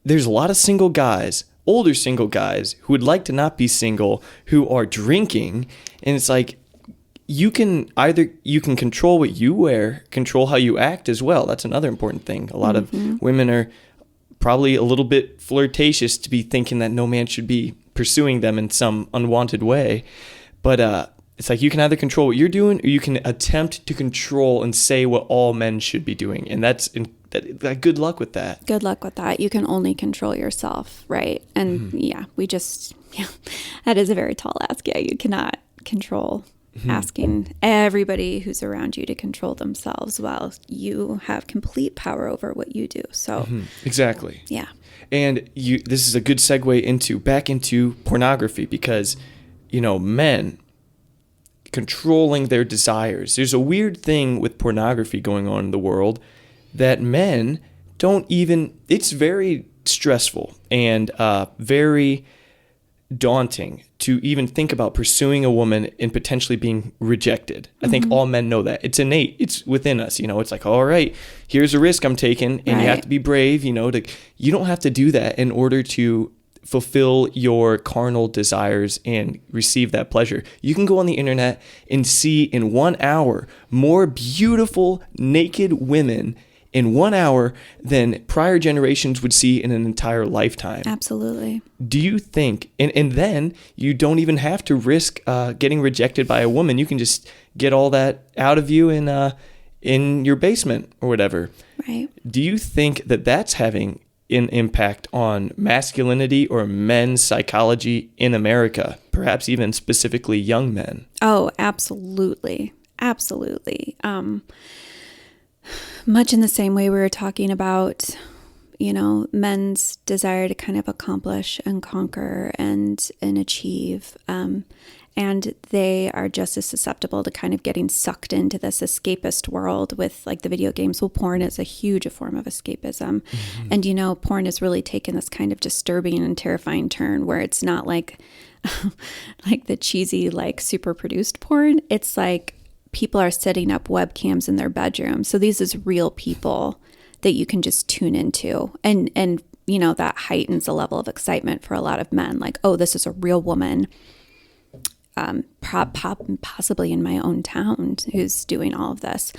there's a lot of single guys, older single guys, who would like to not be single, who are drinking. And it's like, you can control what you wear, control how you act as well. That's another important thing. A lot of women are probably a little bit flirtatious to be thinking that no man should be pursuing them in some unwanted way. But, it's like you can either control what you're doing, or you can attempt to control and say what all men should be doing. And good luck with that. Good luck with that. You can only control yourself, right? And that is a very tall ask. Yeah, you cannot control asking everybody who's around you to control themselves while you have complete power over what you do. So exactly. Yeah. And this is a good segue back into pornography, because, men controlling their desires. There's a weird thing with pornography going on in the world that men it's very stressful and very daunting to even think about pursuing a woman and potentially being rejected. I think all men know that. It's innate. It's within us. It's like, all right, here's a risk I'm taking, and you have to be brave, you don't have to do that in order to fulfill your carnal desires and receive that pleasure. You can go on the internet and see in 1 hour more beautiful naked women in 1 hour than prior generations would see in an entire lifetime. Absolutely. Do you think, and then you don't even have to risk getting rejected by a woman. You can just get all that out of you in your basement or whatever. Right. Do you think that that's having an impact on masculinity or men's psychology in America, perhaps even specifically young men? Oh, absolutely. Absolutely. Much in the same way we were talking about, men's desire to kind of accomplish and conquer and achieve. And they are just as susceptible to kind of getting sucked into this escapist world with like the video games. Well, porn is a huge form of escapism. And, porn has really taken this kind of disturbing and terrifying turn where it's not like the cheesy, like super produced porn. It's like people are setting up webcams in their bedroom. So these is real people that you can just tune into. And that heightens a level of excitement for a lot of men. Like, oh, this is a real woman. Possibly in my own town who's doing all of this.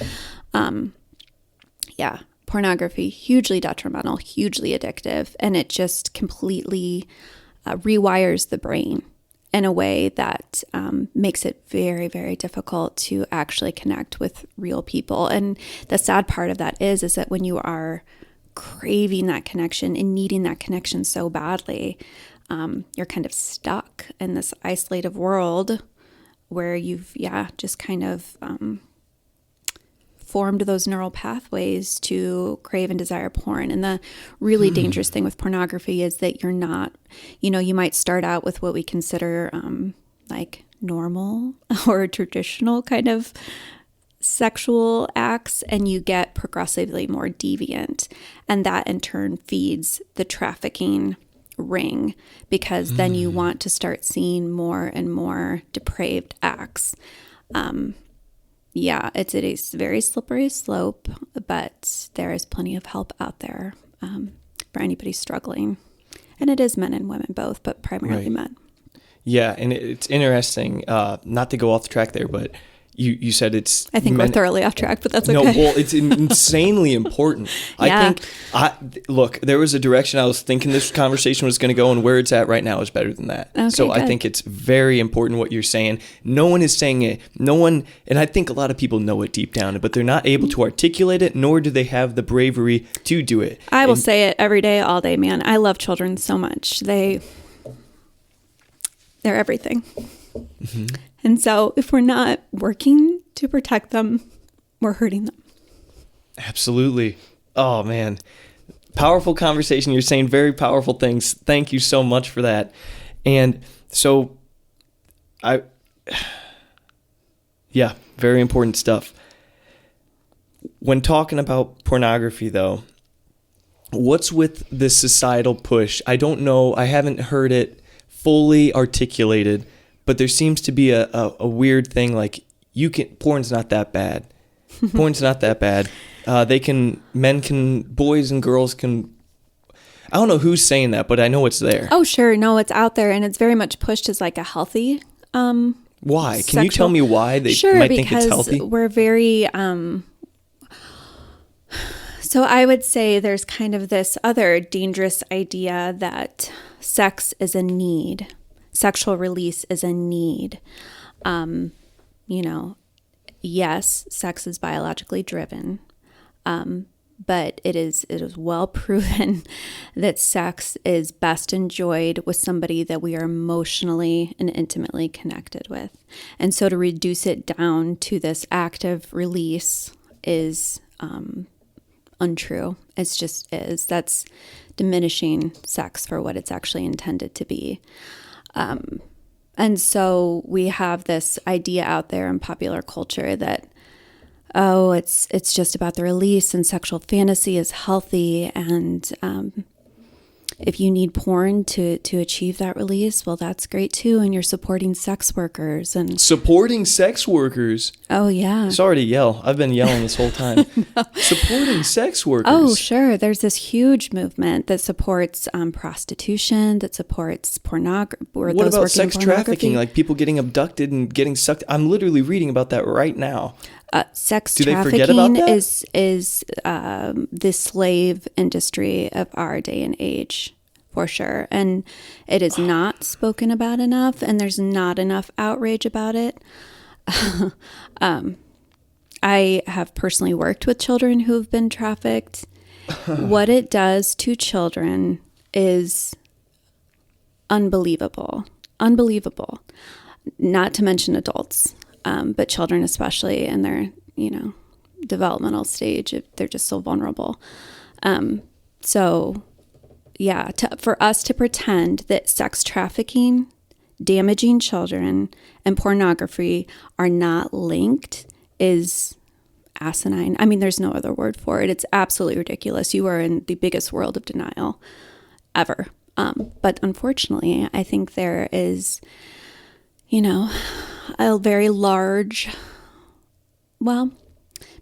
Pornography, hugely detrimental, hugely addictive, and it just completely rewires the brain in a way that makes it very, very difficult to actually connect with real people. And the sad part of that is that when you are craving that connection and needing that connection so badly, you're kind of stuck in this isolated world where you've, just kind of formed those neural pathways to crave and desire porn. And the really dangerous thing with pornography is that you're not, you might start out with what we consider like normal or traditional kind of sexual acts, and you get progressively more deviant. And that in turn feeds the trafficking ring, because then you want to start seeing more and more depraved acts. Yeah, it's a very slippery slope, but there is plenty of help out there for anybody struggling. And it is men and women both, but primarily men. Yeah, and it's interesting, not to go off the track there, but you said it's... I think we're thoroughly off track, but that's okay. No, well, it's insanely important. Yeah. Look, there was a direction I was thinking this conversation was going to go, and where it's at right now is better than that. Okay, so good. I think it's very important what you're saying. No one is saying it. No one, and I think a lot of people know it deep down, but they're not able to articulate it, nor do they have the bravery to do it. I will say it every day, all day, man. I love children so much. They're everything. Mm-hmm. And so if we're not working to protect them, we're hurting them. Absolutely. Oh, man. Powerful conversation. You're saying very powerful things. Thank you so much for that. And so yeah, very important stuff. When talking about pornography, though, what's with the societal push? I don't know. I haven't heard it fully articulated, but there seems to be a weird thing like porn's not that bad. Porn's not that bad. Boys and girls can, I don't know who's saying that, but I know it's there. Oh, sure. No, it's out there, and it's very much pushed as like a healthy why? Can you tell me why they might think it's healthy? Sure, because we're very so I would say there's kind of this other dangerous idea that sex is a need. Sexual release is a need. Yes, sex is biologically driven, but it is well proven that sex is best enjoyed with somebody that we are emotionally and intimately connected with. And so to reduce it down to this active release is untrue. It's just is. That's diminishing sex for what it's actually intended to be. And so we have this idea out there in popular culture that, oh, it's just about the release and sexual fantasy is healthy. And if you need porn to achieve that release, well, that's great too. And you're supporting sex workers and supporting sex workers. Oh yeah. Sorry to yell. I've been yelling this whole time. No. Supporting sex workers. Oh, sure. There's this huge movement that supports prostitution, that supports pornography. What about sex trafficking? Like people getting abducted and getting sucked. I'm literally reading about that right now. Sex Do trafficking they forget about that? is the slave industry of our day and age, for sure. And it is not spoken about enough, and there's not enough outrage about it. I have personally worked with children who have been trafficked. What it does to children is unbelievable. Unbelievable. Not to mention adults. But children especially in their, developmental stage, they're just so vulnerable. So, yeah, for us to pretend that sex trafficking, damaging children, and pornography are not linked is asinine. I mean, there's no other word for it. It's absolutely ridiculous. You are in the biggest world of denial ever. But unfortunately, I think there is, a very large, well,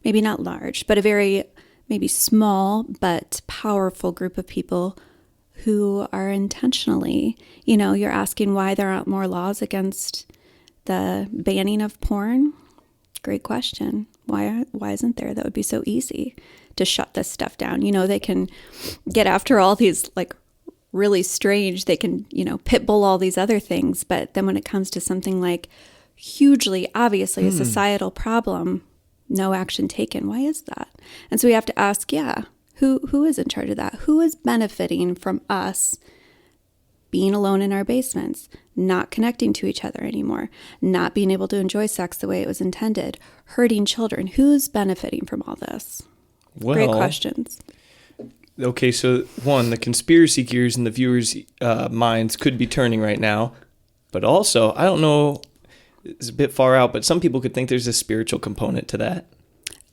maybe not large, but a very maybe small but powerful group of people who are intentionally, you're asking why there aren't more laws against the banning of porn. Great question. Why isn't there? That would be so easy to shut this stuff down. They can get after all these like really strange, they can, pit bull all these other things. But then when it comes to something like hugely, obviously a societal problem, no action taken. Why is that? And so we have to ask, who is in charge of that? Who is benefiting from us being alone in our basements, not connecting to each other anymore, not being able to enjoy sex the way it was intended, hurting children? Who's benefiting from all this? Well, great questions. Okay, so one, the conspiracy gears in the viewers' minds could be turning right now. But also, I don't know, it's a bit far out, but some people could think there's a spiritual component to that.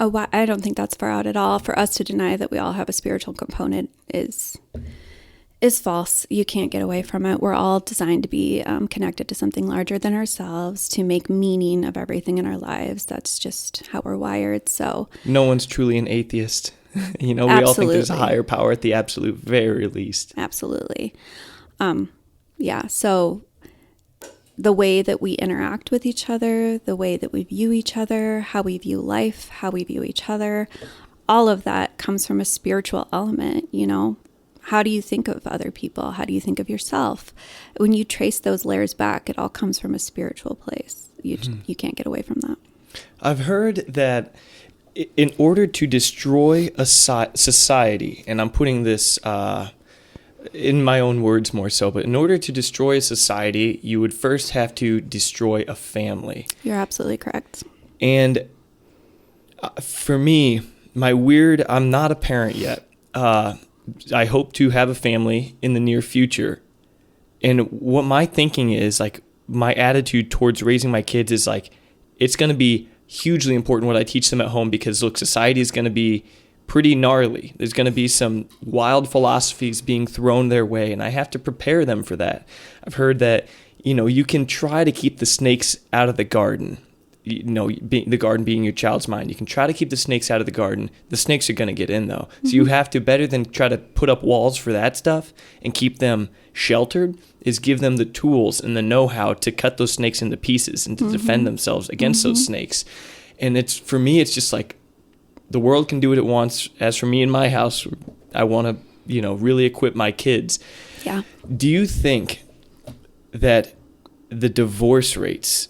Oh, I don't think that's far out at all. For us to deny that we all have a spiritual component is false. You can't get away from it. We're all designed to be connected to something larger than ourselves, to make meaning of everything in our lives. That's just how we're wired. So no one's truly an atheist. We all think there's a higher power at the absolute very least. Absolutely. Yeah. So the way that we interact with each other, the way that we view each other, how we view life, how we view each other, all of that comes from a spiritual element. How do you think of other people? How do you think of yourself? When you trace those layers back, it all comes from a spiritual place. You can't get away from that. I've heard that in order to destroy a society, and I'm putting this in my own words more so, but in order to destroy a society, you would first have to destroy a family. You're absolutely correct. And for me, I'm not a parent yet. I hope to have a family in the near future. And what my thinking is, like, my attitude towards raising my kids is like, it's going to be hugely important what I teach them at home, because look, society is going to be pretty gnarly. There's going to be some wild philosophies being thrown their way, and I have to prepare them for that. I've heard that, you can try to keep the snakes out of the garden. The garden being your child's mind. You can try to keep the snakes out of the garden. The snakes are going to get in, though. So you have to, better than try to put up walls for that stuff and keep them sheltered, is give them the tools and the know-how to cut those snakes into pieces and to defend themselves against those snakes. And for me, it's just like, the world can do what it wants. As for me in my house, I want to, really equip my kids. Yeah. Do you think that the divorce rates,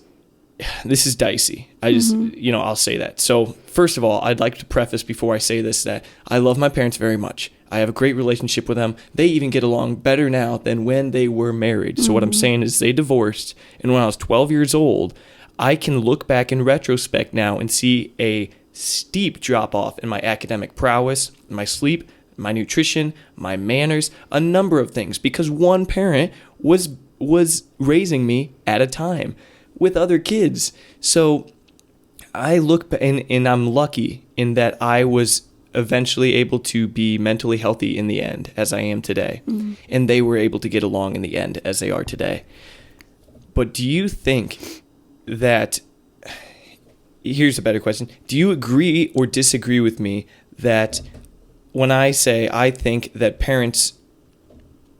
this is dicey. I'll say that. So first of all, I'd like to preface before I say this that I love my parents very much. I have a great relationship with them. They even get along better now than when they were married. So what I'm saying is they divorced. And when I was 12 years old, I can look back in retrospect now and see a steep drop off in my academic prowess, my sleep, my nutrition, my manners, a number of things, because one parent was raising me at a time with other kids. So I look and I'm lucky in that I was eventually able to be mentally healthy in the end, as I am today. And they were able to get along in the end, as they are today. But do you think that, here's a better question, do you agree or disagree with me that when I say I think that parents,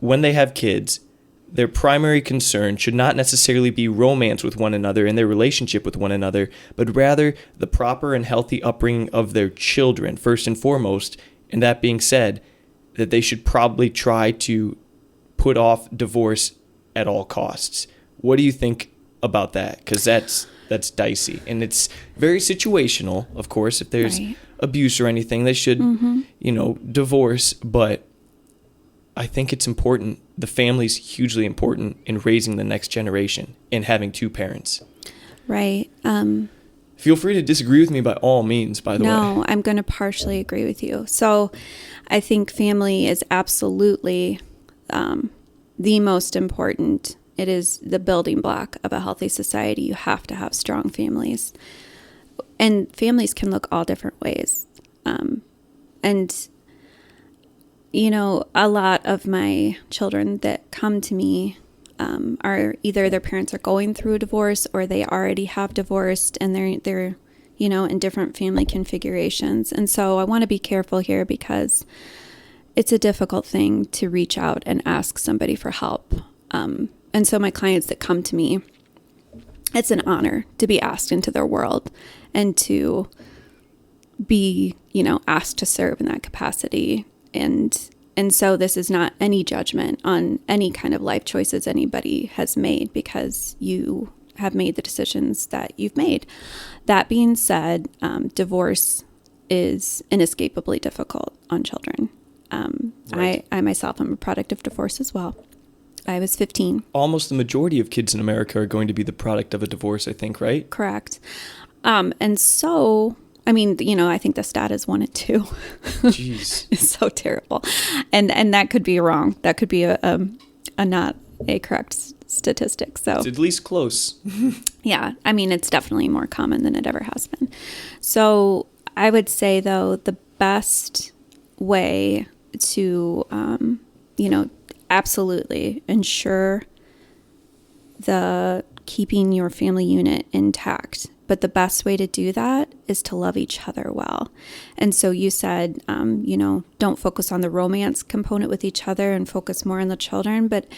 when they have kids, their primary concern should not necessarily be romance with one another and their relationship with one another, but rather the proper and healthy upbringing of their children, first and foremost? And that being said, that they should probably try to put off divorce at all costs. What do you think about that? Because that's dicey, and it's very situational, of course. If there's abuse or anything, they should, divorce. But I think it's important. The family's hugely important in raising the next generation and having two parents. Right. Feel free to disagree with me by all means, by the way. No, I'm going to partially agree with you. So I think family is absolutely the most important. It is the building block of a healthy society. You have to have strong families. And families can look all different ways. A lot of my children that come to me are either their parents are going through a divorce or they already have divorced, and they're in different family configurations. And so I want to be careful here, because it's a difficult thing to reach out and ask somebody for help. And so my clients that come to me, it's an honor to be asked into their world and to be, asked to serve in that capacity. And so this is not any judgment on any kind of life choices anybody has made, because you have made the decisions that you've made. That being said, divorce is inescapably difficult on children. Right. I myself am a product of divorce as well. I was 15. Almost the majority of kids in America are going to be the product of a divorce, I think, right? Correct. And so, I think the stat is 1 in 2. Jeez. It's so terrible. And that could be wrong. That could be a not a correct statistic. So it's at least close. Yeah. It's definitely more common than it ever has been. So I would say, though, the best way to, absolutely ensure the keeping your family unit intact. But the best way to do that is to love each other well. And so you said, don't focus on the romance component with each other and focus more on the children. But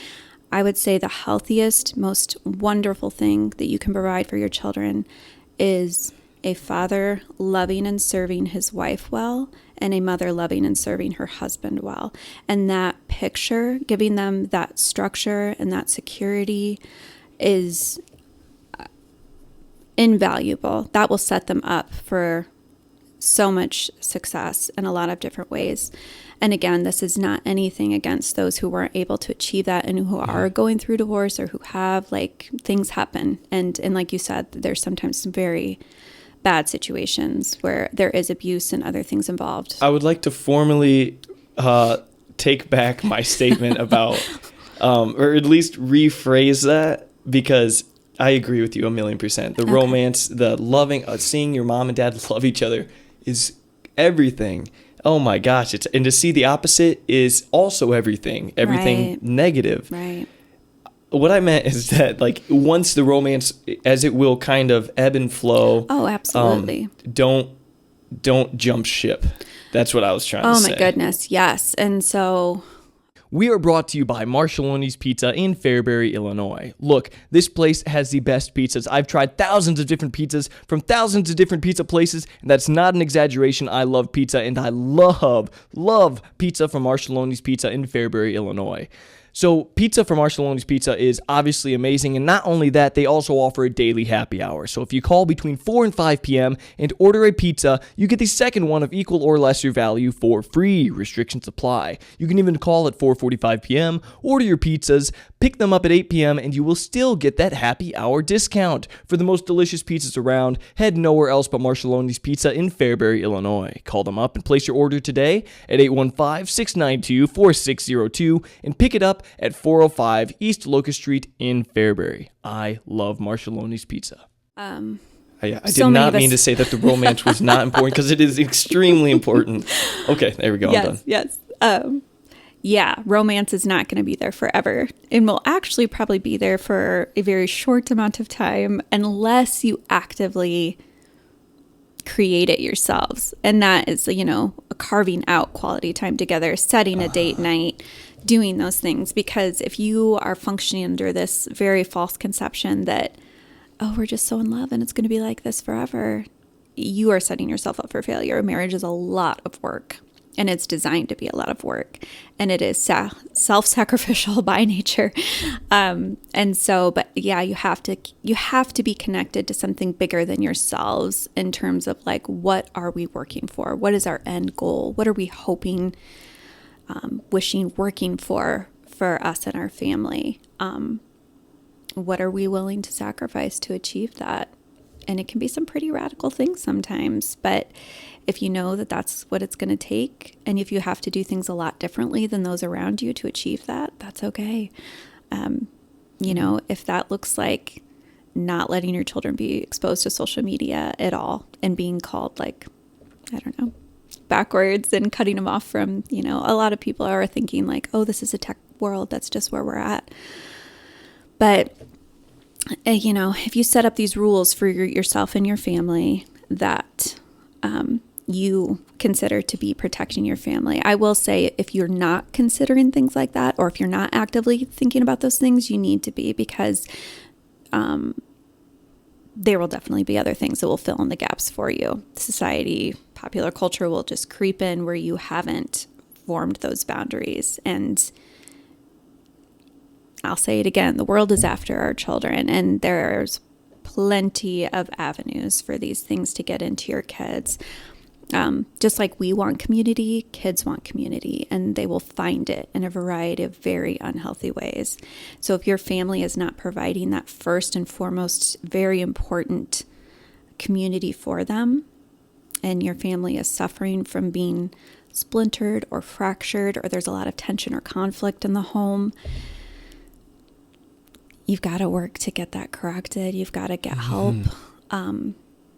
I would say the healthiest, most wonderful thing that you can provide for your children is a father loving and serving his wife well, and a mother loving and serving her husband well. And that picture, giving them that structure and that security, is invaluable. That will set them up for so much success in a lot of different ways. And again, this is not anything against those who weren't able to achieve that and who are going through divorce or who have, like, things happen. And like you said, there's sometimes some very bad situations where there is abuse and other things involved. I would like to formally take back my statement about, or at least rephrase that, because I agree with you 1,000,000%. The romance, the loving, seeing your mom and dad love each other is everything. Oh my gosh. And to see the opposite is also everything Right. negative. Right. What I meant is that, like, once the romance, as it will kind of ebb and flow. Oh, absolutely. Don't jump ship. That's what I was trying to say. Oh my goodness. Yes. And so We are brought to you by Masculinity Pizza in Fairbury, Illinois. Look, this place has the best pizzas. I've tried thousands of different pizzas from thousands of different pizza places, and that's not an exaggeration. I love pizza, and I love pizza from Masculinity Pizza in Fairbury, Illinois. So pizza from Masculinity Pizza is obviously amazing, and not only that, they also offer a daily happy hour. So if you call between 4 and 5 p.m. and order a pizza, you get the second one of equal or lesser value for free. Restrictions apply. You can even call at 4:45 p.m., order your pizzas, pick them up at 8 p.m., and you will still get that happy hour discount. For the most delicious pizzas around, head nowhere else but Masculinity Pizza in Fairbury, Illinois. Call them up and place your order today at 815-692-4602 and pick it up at 405 East Locust Street in Fairbury. I love Mascialone's Pizza. I did not mean to say that the romance was not important, because it is extremely important. Okay, there we go. I'm done. Yes. Yeah, romance is not going to be there forever, and will actually probably be there for a very short amount of time unless you actively create it yourselves. And that is, carving out quality time together, setting a date night, doing those things. Because if you are functioning under this very false conception that, oh, we're just so in love and it's going to be like this forever, you are setting yourself up for failure. Marriage is a lot of work, and it's designed to be a lot of work, and it is self-sacrificial by nature. And so, but yeah, you have to be connected to something bigger than yourselves in terms of, like, what are we working for? What is our end goal? What are we hoping, wishing, working for us and our family? What are we willing to sacrifice to achieve that? And it can be some pretty radical things sometimes, but if you know that that's what it's going to take, and if you have to do things a lot differently than those around you to achieve that, that's okay. If that looks like not letting your children be exposed to social media at all and being called, like, I don't know, backwards, and cutting them off from, a lot of people are thinking like, oh, this is a tech world. That's just where we're at. But if you set up these rules for yourself and your family that you consider to be protecting your family, I will say, if you're not considering things like that, or if you're not actively thinking about those things, you need to be, because there will definitely be other things that will fill in the gaps for you. Society, popular culture will just creep in where you haven't formed those boundaries. And I'll say it again, the world is after our children, and there's plenty of avenues for these things to get into your kids. Just like we want community, kids want community, and they will find it in a variety of very unhealthy ways. So if your family is not providing that first and foremost very important community for them, and your family is suffering from being splintered or fractured, or there's a lot of tension or conflict in the home, you've got to work to get that corrected. You've got to get help.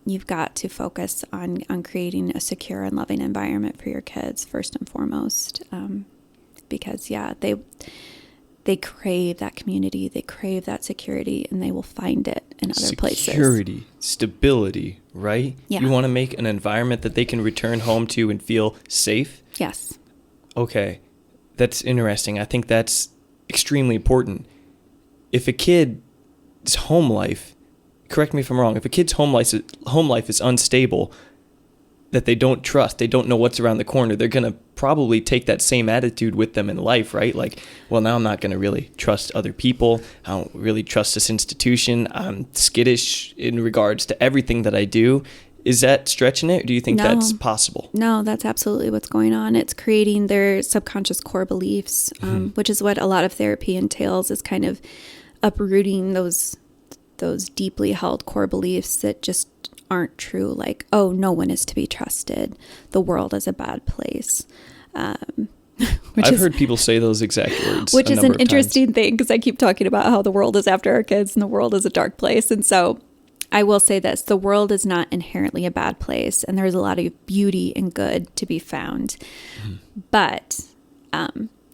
You've got to focus on creating a secure and loving environment for your kids first and foremost. Because they crave that community, they crave that security, and they will find it in other places. Security, stability, right? Yeah. You want to make an environment that they can return home to and feel safe? Yes. Okay, that's interesting. I think that's extremely important. If a kid's home life, correct me if I'm wrong, if a kid's home life is unstable, that they don't trust, they don't know what's around the corner, they're going to probably take that same attitude with them in life, right? Like, well, now I'm not going to really trust other people. I don't really trust this institution. I'm skittish in regards to everything that I do. Is that stretching it? Or do you think that's possible? No, that's absolutely what's going on. It's creating their subconscious core beliefs, which is what a lot of therapy entails, is kind of uprooting those deeply held core beliefs that just aren't true. Like, oh, no one is to be trusted. The world is a bad place. I've heard people say those exact words. Which is an interesting thing, because I keep talking about how the world is after our kids and the world is a dark place. And so I will say this, the world is not inherently a bad place, and there's a lot of beauty and good to be found. But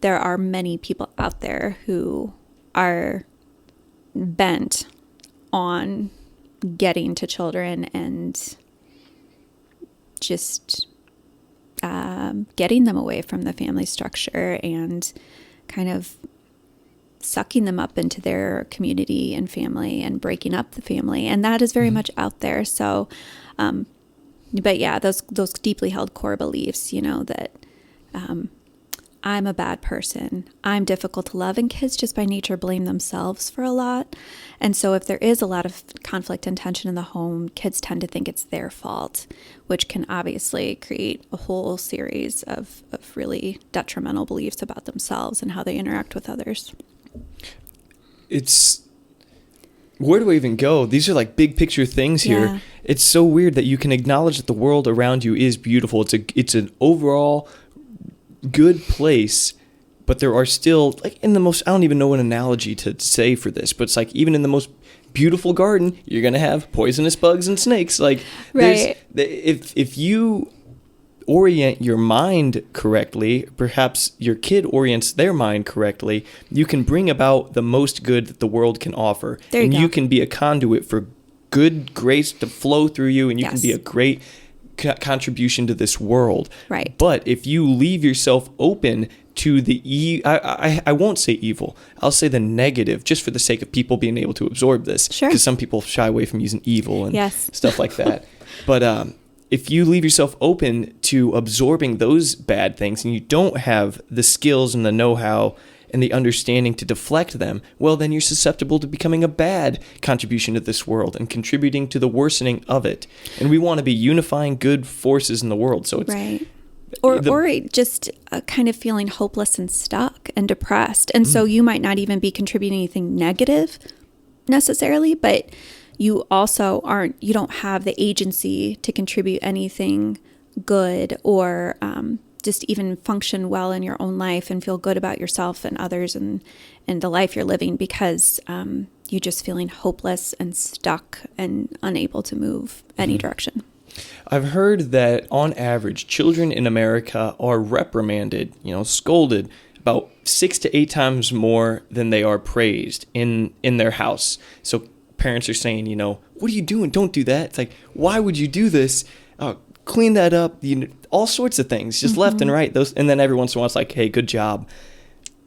there are many people out there who are bent on getting to children and just getting them away from the family structure and kind of sucking them up into their community and family and breaking up the family. And that is very much out there. So, but yeah, those deeply held core beliefs, that I'm a bad person, I'm difficult to love, and kids just by nature blame themselves for a lot. And so if there is a lot of conflict and tension in the home, kids tend to think it's their fault, which can obviously create a whole series of really detrimental beliefs about themselves and how they interact with others. Where do I even go? These are like big picture things here. Yeah. It's so weird that you can acknowledge that the world around you is beautiful. It's an overall good place, but there are still, like, in the most, I don't even know an analogy to say for this, but it's like even in the most beautiful garden, you're gonna have poisonous bugs and snakes. Like, right. If you orient your mind correctly, perhaps your kid orients their mind correctly, you can bring about the most good that the world can offer. There you go. You can be a conduit for good grace to flow through you, and you Yes. can be a great contribution to this world. Right. But if you leave yourself open to the I won't say evil, I'll say the negative, just for the sake of people being able to absorb this. Sure. Because some people shy away from using evil and Yes. stuff like that. But if you leave yourself open to absorbing those bad things, and you don't have the skills and the know-how and the understanding to deflect them, well, then you're susceptible to becoming a bad contribution to this world and contributing to the worsening of it. And we want to be unifying good forces in the world. So it's right. Or just kind of feeling hopeless and stuck and depressed. And so you might not even be contributing anything negative necessarily, but you also you don't have the agency to contribute anything good or just even function well in your own life and feel good about yourself and others and the life you're living, because you're just feeling hopeless and stuck and unable to move any direction. I've heard that on average, children in America are reprimanded, scolded about 6 to 8 times more than they are praised in their house. So parents are saying, what are you doing? Don't do that. It's like, why would you do this? Clean that up. All sorts of things, just left and right. And then every once in a while, it's like, hey, good job.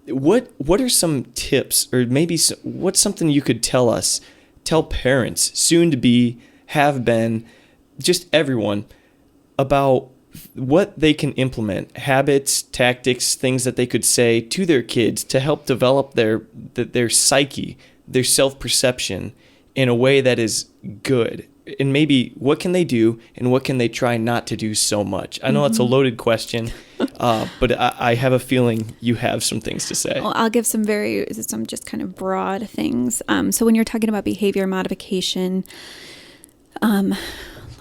What are some tips, or maybe what's something you could tell parents, soon to be, have been, just everyone, about what they can implement, habits, tactics, things that they could say to their kids to help develop their psyche, their self-perception in a way that is good? And maybe what can they do and what can they try not to do so much? I know it's a loaded question, but I have a feeling you have some things to say. Well, I'll give some just kind of broad things. So when you're talking about behavior modification,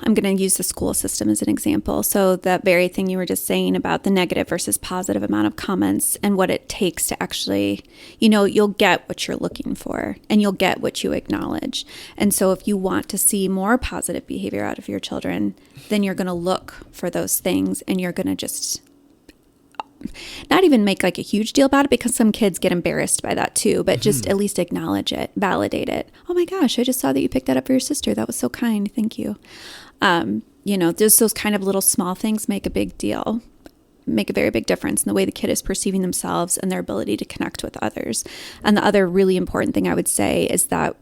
I'm going to use the school system as an example. So that very thing you were just saying about the negative versus positive amount of comments and what it takes to actually, you'll get what you're looking for and you'll get what you acknowledge. And so if you want to see more positive behavior out of your children, then you're going to look for those things and you're going to just not even make like a huge deal about it, because some kids get embarrassed by that too, but just at least acknowledge it, validate it. Oh my gosh, I just saw that you picked that up for your sister. That was so kind. Thank you. Just those kind of little small things make a big deal, make a very big difference in the way the kid is perceiving themselves and their ability to connect with others. And the other really important thing I would say is that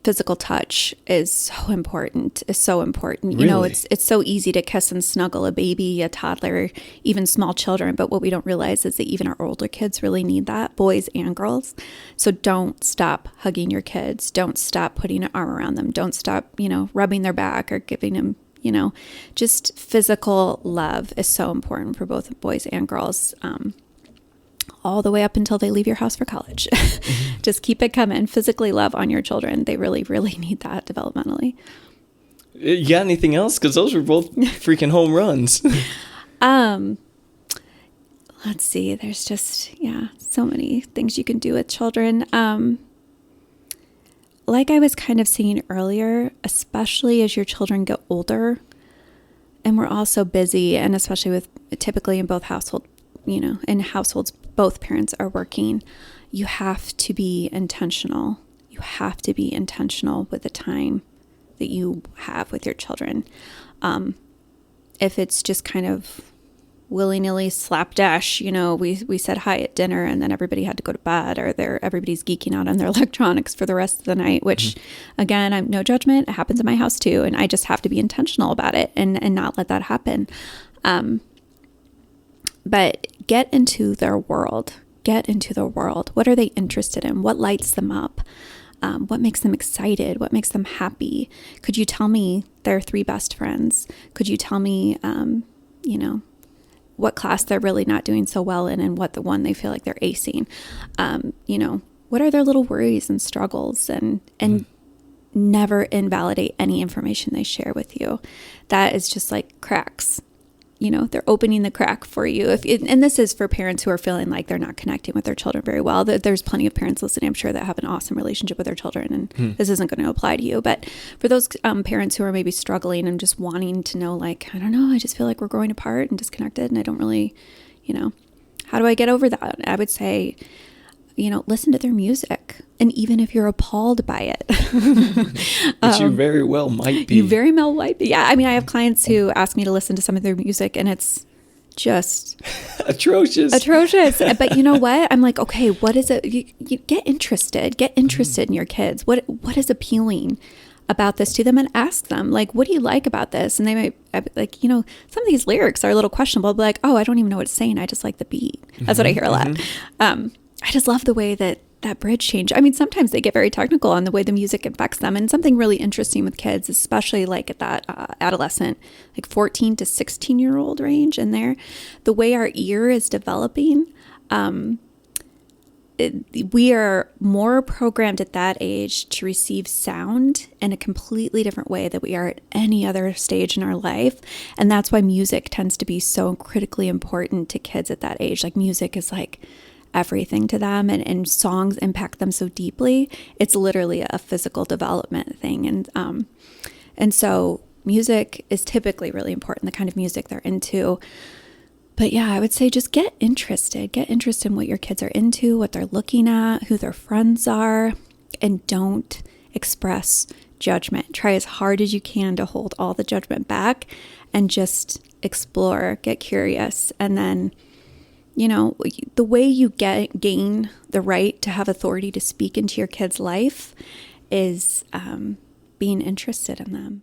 physical touch is so important. Really? It's so easy to kiss and snuggle a baby, a toddler, even small children. But what we don't realize is that even our older kids really need that, boys and girls. So don't stop hugging your kids. Don't stop putting an arm around them. Don't stop, rubbing their back or giving them, just physical love is so important for both boys and girls. All the way up until they leave your house for college. Just keep it coming. Physically love on your children. They really, really need that developmentally. You got anything else? Because those were both freaking home runs. Let's see. There's just, so many things you can do with children. Like I was kind of saying earlier, especially as your children get older, and we're all so busy, and especially with typically in both households, in households both parents are working, you have to be intentional. You have to be intentional with the time that you have with your children. If it's just kind of willy-nilly slapdash, we said hi at dinner and then everybody had to go to bed, or everybody's geeking out on their electronics for the rest of the night, which again, I'm no judgment. It happens in my house too. And I just have to be intentional about it and not let that happen. But get into their world. What are they interested in? What lights them up? What makes them excited? What makes them happy? Could you tell me their 3 best friends? Could you tell me, what class they're really not doing so well in, and what the one they feel like they're acing? What are their little worries and struggles? And never invalidate any information they share with you. That is just like cracks. They're opening the crack for you. And this is for parents who are feeling like they're not connecting with their children very well. There's plenty of parents listening, I'm sure, that have an awesome relationship with their children, and this isn't going to apply to you. But for those parents who are maybe struggling and just wanting to know, like, I don't know, I just feel like we're growing apart and disconnected, and I don't really, how do I get over that? I would say, listen to their music. And even if you're appalled by it. Which you very well might be. You very well might be. Yeah. I mean, I have clients who ask me to listen to some of their music, and it's just atrocious. But you know what? I'm like, okay, what is it? You get interested. Get interested in your kids. What is appealing about this to them, and ask them, like, what do you like about this? And they might, like, some of these lyrics are a little questionable, but like, oh, I don't even know what it's saying. I just like the beat. That's what I hear a lot. I just love the way that bridge change. I mean, sometimes they get very technical on the way the music affects them. And something really interesting with kids, especially like at that adolescent, like 14 to 16-year-old range in there, the way our ear is developing, we are more programmed at that age to receive sound in a completely different way than we are at any other stage in our life. And that's why music tends to be so critically important to kids at that age. Like, music is like everything to them, and songs impact them so deeply. It's literally a physical development thing. And so music is typically really important, the kind of music they're into. But yeah, I would say just get interested in what your kids are into, what they're looking at, who their friends are, and don't express judgment. Try as hard as you can to hold all the judgment back and just explore, get curious. And then, the way you gain the right to have authority to speak into your kid's life is being interested in them.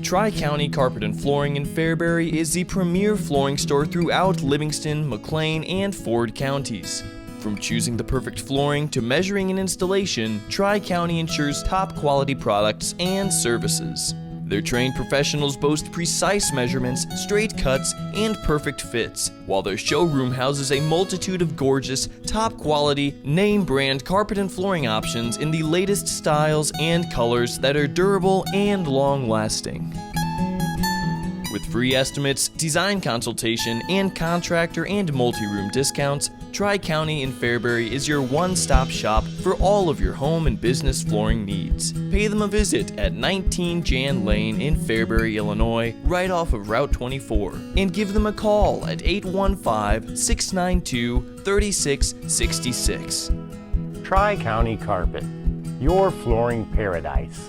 Tri-County Carpet and Flooring in Fairbury is the premier flooring store throughout Livingston, McLean, and Ford counties. From choosing the perfect flooring to measuring and installation, Tri-County ensures top quality products and services. Their trained professionals boast precise measurements, straight cuts, and perfect fits, while their showroom houses a multitude of gorgeous, top-quality, name-brand carpet and flooring options in the latest styles and colors that are durable and long-lasting. With free estimates, design consultation, and contractor and multi-room discounts, Tri-County in Fairbury is your one-stop shop for for all of your home and business flooring needs. Pay them a visit at 19 Jan Lane in Fairbury, Illinois, right off of Route 24, and give them a call at 815-692-3666. Tri-County Carpet, your flooring paradise.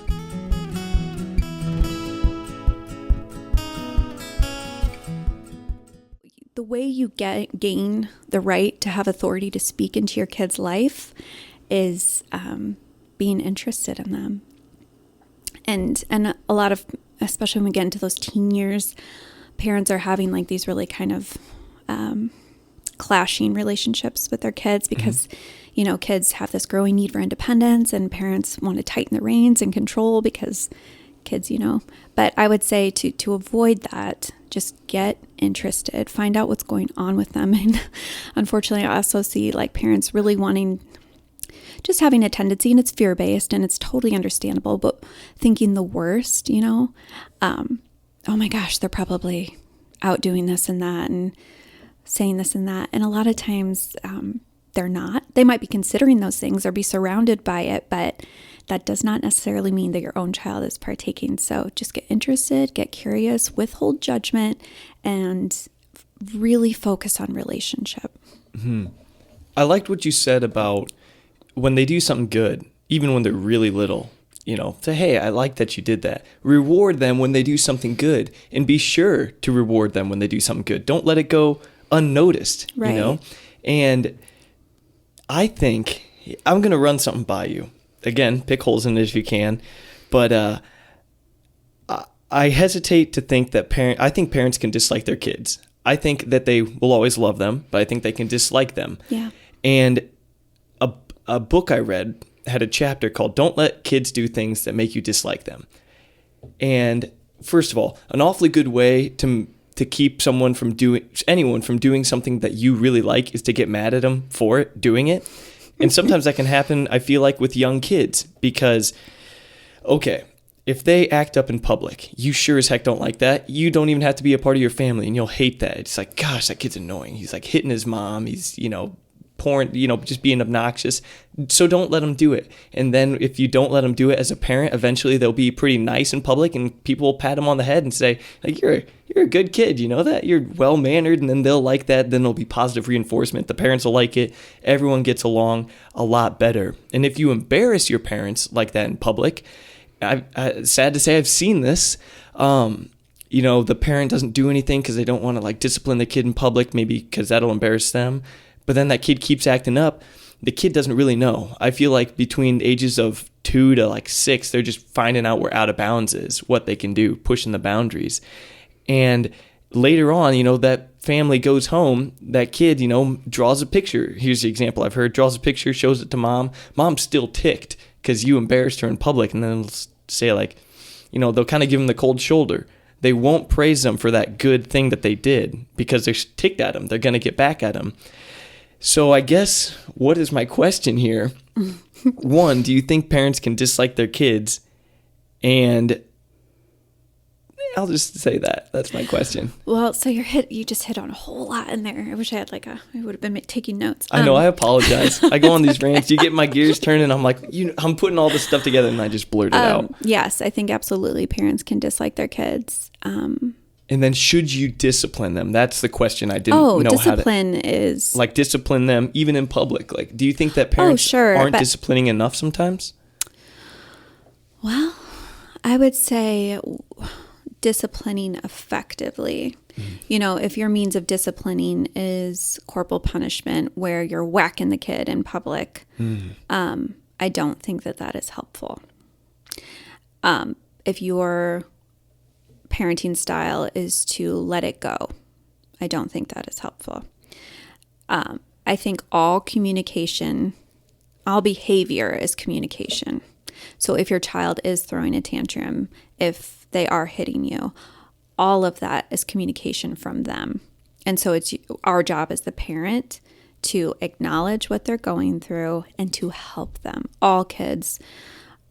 The way you gain the right to have authority to speak into your kid's life is being interested in them. And a lot of, especially when we get into those teen years, parents are having like these really kind of clashing relationships with their kids because, you know, kids have this growing need for independence and parents want to tighten the reins and control because kids, you know. But I would say to avoid that, just get interested, find out what's going on with them. And unfortunately, I also see like parents really wanting, just having a tendency, and it's fear-based and it's totally understandable, but thinking the worst, you know, oh my gosh, they're probably out doing this and that and saying this and that. And a lot of times they're not. They might be considering those things or be surrounded by it, but that does not necessarily mean that your own child is partaking. So just get interested, get curious, withhold judgment, and really focus on relationship. Mm-hmm. I liked what you said about when they do something good, even when they're really little, you know, say, hey, I like that you did that. Reward them when they do something good, and be sure to reward them when they do something good. Don't let it go unnoticed, right. You know? And I think I'm going to run something by you. Again, pick holes in it if you can. But I hesitate to think that I think parents can dislike their kids. I think that they will always love them, but I think they can dislike them. Yeah. And a book I read had a chapter called Don't Let Kids Do Things That Make You Dislike Them. And first of all, an awfully good way to keep anyone from doing something that you really like is to get mad at them for doing it. And sometimes that can happen, I feel like, with young kids because, okay, if they act up in public, you sure as heck don't like that. You don't even have to be a part of your family and you'll hate that. It's like, gosh, that kid's annoying. He's like hitting his mom. He's, you know, pouring, you know, just being obnoxious. So don't let them do it. And then if you don't let them do it as a parent, eventually they'll be pretty nice in public and people will pat them on the head and say, like, you're a good kid, you know that? You're well-mannered, and then they'll like that. Then there'll be positive reinforcement. The parents will like it. Everyone gets along a lot better. And if you embarrass your parents like that in public, I sad to say I've seen this. You know, the parent doesn't do anything because they don't want to like discipline the kid in public, maybe because that'll embarrass them. But then that kid keeps acting up. The kid doesn't really know. I feel like between ages of 2 to like 6, they're just finding out where out of bounds is, what they can do, pushing the boundaries. And later on, you know, that family goes home, that kid, you know, draws a picture. Here's the example I've heard, draws a picture, shows it to mom. Mom's still ticked because you embarrassed her in public. And then they'll say like, you know, they'll kind of give them the cold shoulder. They won't praise them for that good thing that they did because they're ticked at them. They're going to get back at them. So I guess, what is my question here? 1, do you think parents can dislike their kids? And I'll just say that. That's my question. Well, so you just hit on a whole lot in there. I wish I had I would have been taking notes. I know, I apologize. I go on these rants. You get my gears turning. I'm like, I'm putting all this stuff together and I just blurt it out. Yes, I think absolutely parents can dislike their kids. And then should you discipline them? That's the question I didn't know how to... discipline is... Like discipline them even in public. Like, do you think that parents aren't disciplining enough sometimes? Well, I would say disciplining effectively. You know, if your means of disciplining is corporal punishment where you're whacking the kid in public, I don't think that is helpful. If your parenting style is to let it go, I don't think that is helpful. I think all behavior is communication. So if your child is throwing a tantrum, if they are hitting you, all of that is communication from them. And so it's our job as the parent to acknowledge what they're going through and to help them. All kids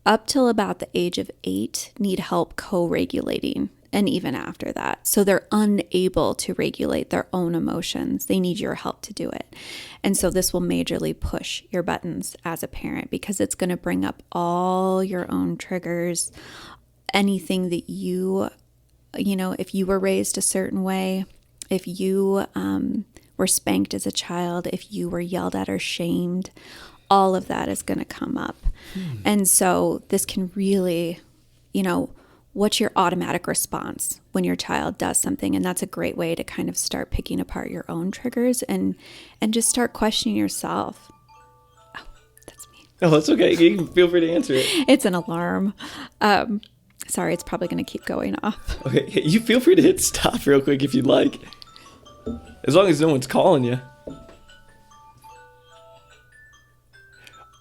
up till about the age of 8 need help co-regulating and even after that. So they're unable to regulate their own emotions. They need your help to do it. And so this will majorly push your buttons as a parent, because it's going to bring up all your own triggers, anything that if you were raised a certain way, if you were spanked as a child, if you were yelled at or shamed, all of that is going to come up. And so this can really, what's your automatic response when your child does something? And that's a great way to kind of start picking apart your own triggers and just start questioning yourself. Oh, that's me. Oh, that's okay. You can feel free to answer it. It's an alarm. Sorry, it's probably going to keep going off. Okay, you feel free to hit stop real quick if you'd like. As long as no one's calling you.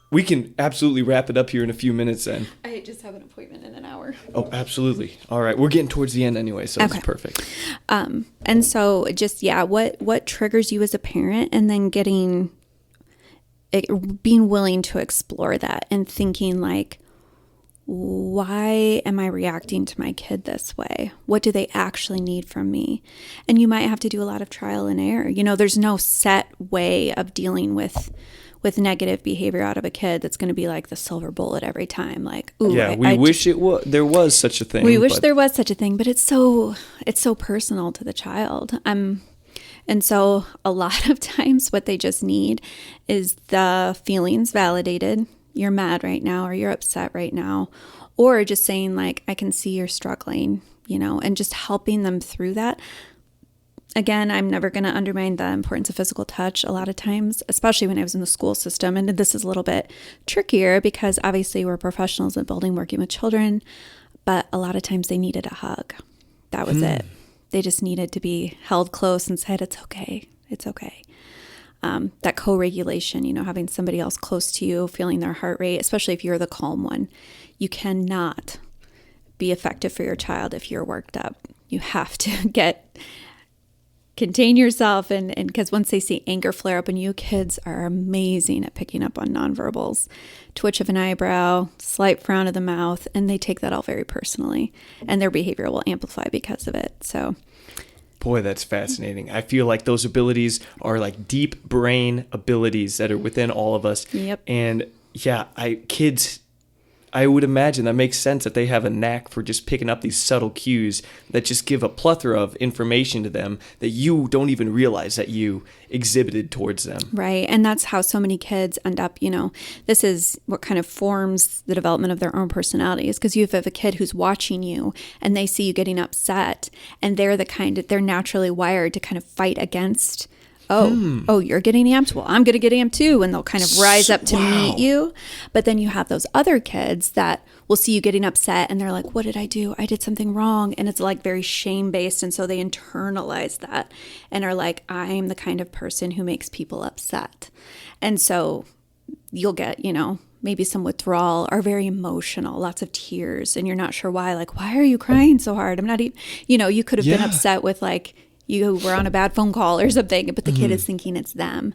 We can absolutely wrap it up here in a few minutes then. I just have an appointment in an hour. Oh, absolutely. All right. We're getting towards the end anyway, so Okay. It's perfect. And so just, what triggers you as a parent, and then being willing to explore that and thinking like, why am I reacting to my kid this way? What do they actually need from me? And you might have to do a lot of trial and error. There's no set way of dealing with negative behavior out of a kid that's going to be like the silver bullet every time. Like, ooh, yeah, we wish there was such a thing. We wish there was such a thing, but it's so personal to the child. And so a lot of times what they just need is the feelings validated. You're mad right now, or you're upset right now, or just saying like, I can see you're struggling, and just helping them through that. Again, I'm never going to undermine the importance of physical touch a lot of times, especially when I was in the school system. And this is a little bit trickier because obviously we're professionals at building, working with children, but a lot of times they needed a hug. That was it. They just needed to be held close and said, it's okay. It's okay. That co-regulation, having somebody else close to you, feeling their heart rate, especially if you're the calm one. You cannot be effective for your child if you're worked up. You have to contain yourself, and because once they see anger flare up in you, kids are amazing at picking up on nonverbals. Twitch of an eyebrow, slight frown of the mouth, and they take that all very personally, and their behavior will amplify because of it. So boy, that's fascinating. I feel like those abilities are like deep brain abilities that are within all of us. Yep. And yeah, I would imagine that makes sense that they have a knack for just picking up these subtle cues that just give a plethora of information to them that you don't even realize that you exhibited towards them. Right. And that's how so many kids end up, this is what kind of forms the development of their own personalities. Because you have a kid who's watching you and they see you getting upset, and they're they're naturally wired to kind of fight against, oh, you're getting amped. Well, I'm going to get amped too. And they'll kind of rise up to meet you. But then you have those other kids that will see you getting upset and they're like, what did I do? I did something wrong. And it's like very shame based. And so they internalize that and are like, I'm the kind of person who makes people upset. And so you'll get, maybe some withdrawal, or very emotional, lots of tears. And you're not sure why. Like, why are you crying so hard? I'm not even, you could have been upset with like, you were on a bad phone call or something, but the kid is thinking it's them.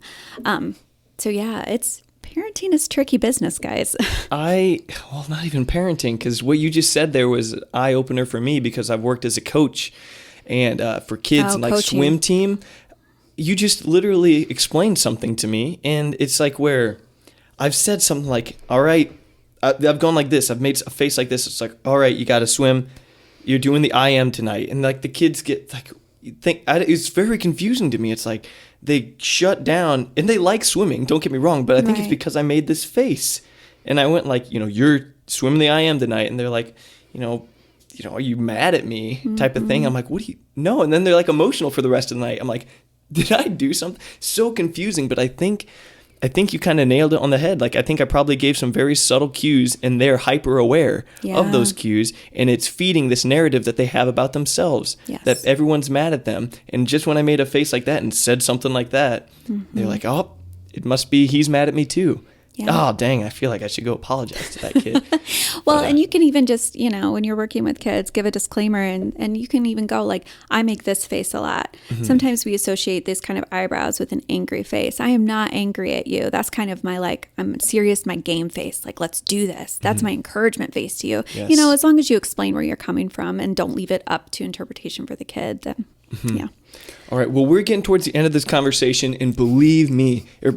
So yeah, parenting is tricky business, guys. Not even parenting, because what you just said there was an eye opener for me, because I've worked as a coach and for kids and like coaching. swim team. You just literally explained something to me, and it's like where I've said something like, all right, I've gone like this. I've made a face like this. It's like, all right, you got to swim. You're doing the IM tonight. And like the kids get like, it's very confusing to me. It's like they shut down, and they like swimming, don't get me wrong, but I think it's because I made this face. And I went like, you're swimming the IM tonight, and they're like, are you mad at me type of thing. I'm like, no. And then they're like emotional for the rest of the night. I'm like, did I do something? So confusing. But I think you kind of nailed it on the head. Like, I think I probably gave some very subtle cues, and they're hyper aware of those cues. And it's feeding this narrative that they have about themselves, that everyone's mad at them. And just when I made a face like that and said something like that, they're like, oh, it must be he's mad at me too. Yeah. Oh, dang. I feel like I should go apologize to that kid. Well, and you can even just, when you're working with kids, give a disclaimer and you can even go like, I make this face a lot. Mm-hmm. Sometimes we associate this kind of eyebrows with an angry face. I am not angry at you. That's kind of my I'm serious, my game face. Like, let's do this. That's my encouragement face to you. Yes. As long as you explain where you're coming from and don't leave it up to interpretation for the kid, then yeah. All right. Well, we're getting towards the end of this conversation, and believe me, I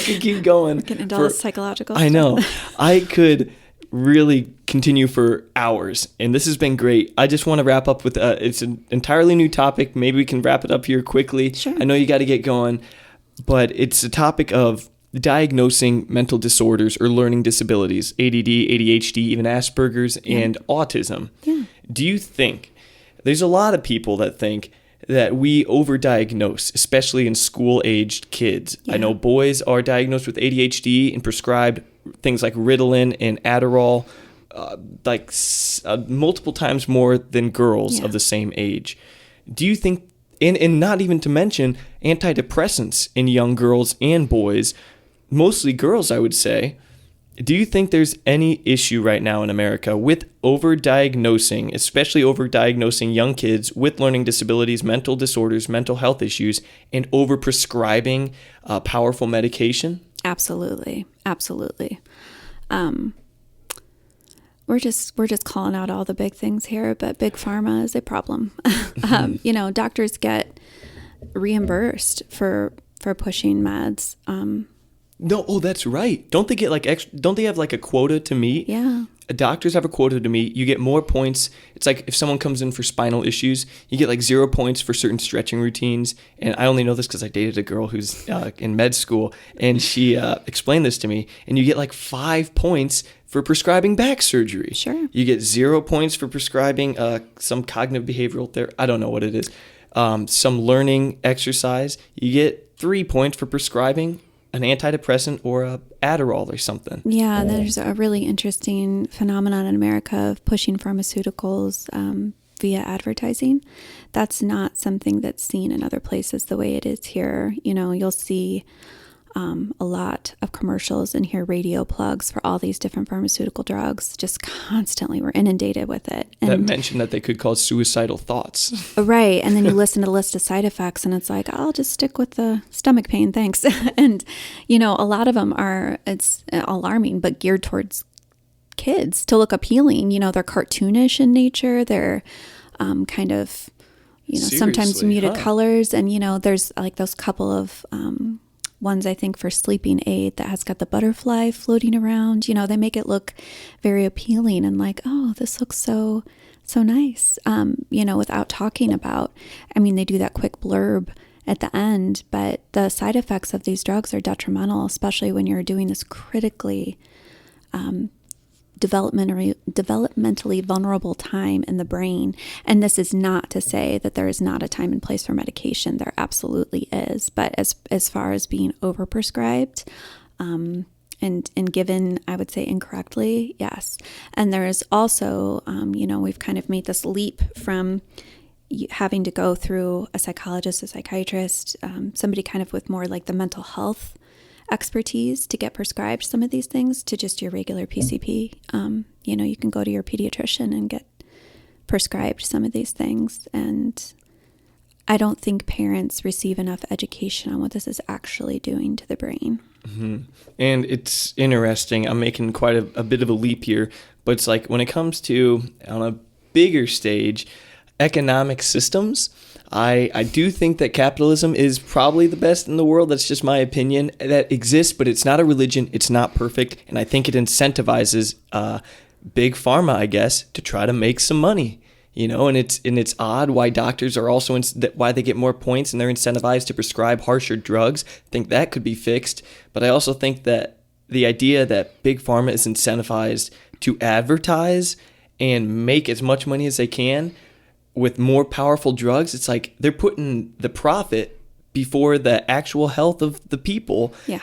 could keep going. Getting into all the psychological I stuff. know. I could really continue for hours, and this has been great. I just want to wrap up with it's an entirely new topic. Maybe we can wrap it up here quickly. Sure. I know you got to get going, but it's a topic of diagnosing mental disorders or learning disabilities, ADD, ADHD, even Asperger's, and autism. Yeah. Do you think there's a lot of people that think that we overdiagnose, especially in school-aged kids? Yeah. I know boys are diagnosed with ADHD and prescribed things like Ritalin and Adderall multiple times more than girls of the same age. Do you think, and not even to mention antidepressants in young girls and boys, mostly girls, I would say. Do you think there's any issue right now in America with overdiagnosing, especially overdiagnosing young kids with learning disabilities, mental disorders, mental health issues, and overprescribing powerful medication? Absolutely. We're just calling out all the big things here, but big pharma is a problem. Doctors get reimbursed for pushing meds. No, that's right. Don't they get don't they have like a quota to meet? Yeah. Doctors have a quota to meet. You get more points. It's like if someone comes in for spinal issues, you get like 0 points for certain stretching routines. And I only know this because I dated a girl who's in med school, and she explained this to me. And you get like 5 points for prescribing back surgery. Sure. You get 0 points for prescribing some cognitive behavioral therapy. I don't know what it is. Some learning exercise. You get 3 points for prescribing an antidepressant or a Adderall or something. Yeah, there's a really interesting phenomenon in America of pushing pharmaceuticals via advertising. That's not something that's seen in other places the way it is here. You'll see a lot of commercials and hear radio plugs for all these different pharmaceutical drugs. Just constantly, we're inundated with it. That mentioned that they could cause suicidal thoughts. Right. And then you listen to the list of side effects and it's like, I'll just stick with the stomach pain. Thanks. And, a lot of them it's alarming, but geared towards kids to look appealing. They're cartoonish in nature. They're kind of, sometimes Seriously, muted huh? colors. And, there's like those couple of ones, I think, for sleeping aid that has got the butterfly floating around. They make it look very appealing and like, oh, this looks so nice, without talking about, they do that quick blurb at the end, but the side effects of these drugs are detrimental, especially when you're doing this critically developmentally vulnerable time in the brain. And this is not to say that there is not a time and place for medication. There absolutely is. But as far as being overprescribed, and given, I would say, incorrectly, yes. And there is also, we've kind of made this leap from having to go through a psychologist, a psychiatrist, somebody kind of with more like the mental health expertise to get prescribed some of these things to just your regular PCP. You can go to your pediatrician and get prescribed some of these things. And I don't think parents receive enough education on what this is actually doing to the brain. Mm-hmm. And it's interesting. I'm making quite a bit of a leap here, but it's like when it comes to, on a bigger stage, economic systems, I do think that capitalism is probably the best in the world. That's just my opinion. That exists, but it's not a religion. It's not perfect. And I think it incentivizes big pharma, I guess, to try to make some money. And it's odd why doctors are also why they get more points and they're incentivized to prescribe harsher drugs. I think that could be fixed. But I also think that the idea that big pharma is incentivized to advertise and make as much money as they can with more powerful drugs, it's like they're putting the profit before the actual health of the people. Yeah.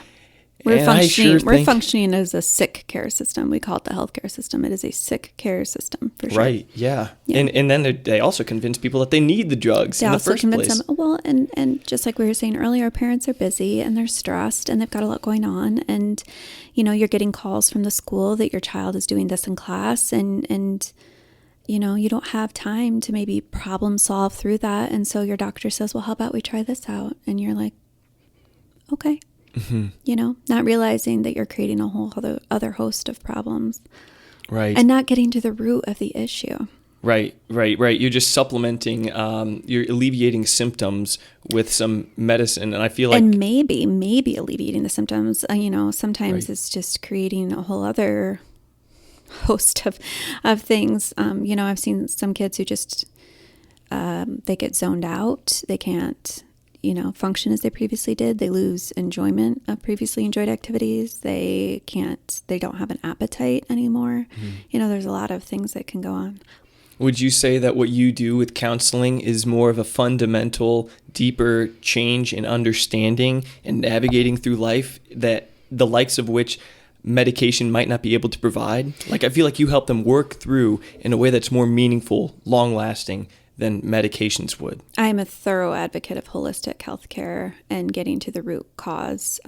We're And I functioning. sure We're think- functioning as a sick care system. We call it the healthcare system. It is a sick care system for sure. Right. Yeah. Yeah. And then they also convince people that they need the drugs They in the also first convince place. them. Well, and just like we were saying earlier, our parents are busy and they're stressed and they've got a lot going on. And you're getting calls from the school that your child is doing this in class, and you don't have time to maybe problem solve through that. And so your doctor says, well, how about we try this out? And you're like, okay. Not realizing that you're creating a whole other host of problems. Right. And not getting to the root of the issue. Right. You're just supplementing, you're alleviating symptoms with some medicine. And I feel like... And maybe alleviating the symptoms. Sometimes Right. it's just creating a whole other host of things. I've seen some kids who just, they get zoned out. They can't, function as they previously did. They lose enjoyment of previously enjoyed activities. They don't have an appetite anymore. There's a lot of things that can go on. Would you say that what you do with counseling is more of a fundamental, deeper change in understanding and navigating through life that the likes of which medication might not be able to provide? Like, I feel like you help them work through in a way that's more meaningful, long-lasting than medications would. I'm a thorough advocate of holistic healthcare and getting to the root cause.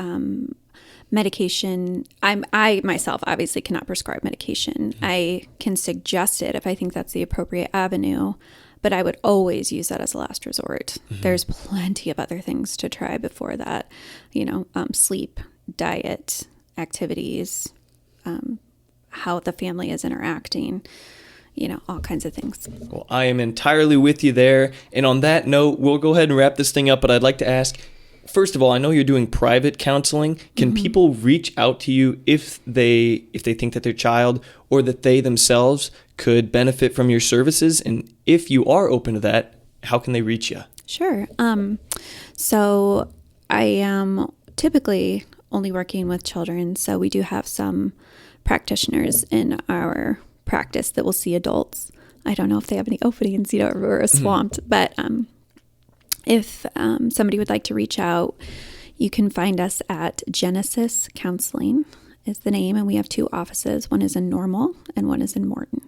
Medication, I myself obviously cannot prescribe medication. I can suggest it if I think that's the appropriate avenue, but I would always use that as a last resort. There's plenty of other things to try before that, sleep, diet, activities, how the family is interacting, all kinds of things. Well, I am entirely with you there. And on that note, we'll go ahead and wrap this thing up, but I'd like to ask, first of all, I know you're doing private counseling. Can people reach out to you if they think that their child or that they themselves could benefit from your services? And if you are open to that, how can they reach you? Sure. So I am typically only working with children. So we do have some practitioners in our practice that will see adults. I don't know if they have any openings, we're swamped, but if somebody would like to reach out, you can find us at Genesis Counseling is the name, and we have 2 offices. One is in Normal and one is in Morton.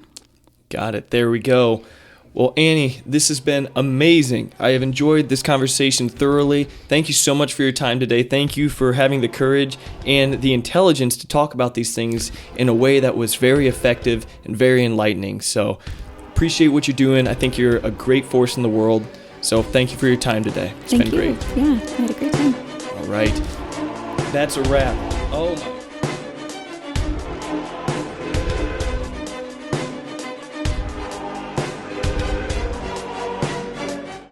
Got it. There we go. Well, Annie, this has been amazing. I have enjoyed this conversation thoroughly. Thank you so much for your time today. Thank you for having the courage and the intelligence to talk about these things in a way that was very effective and very enlightening. So appreciate what you're doing. I think you're a great force in the world. So thank you for your time today. It's been great. Yeah, I had a great time. All right. That's a wrap. Oh, my.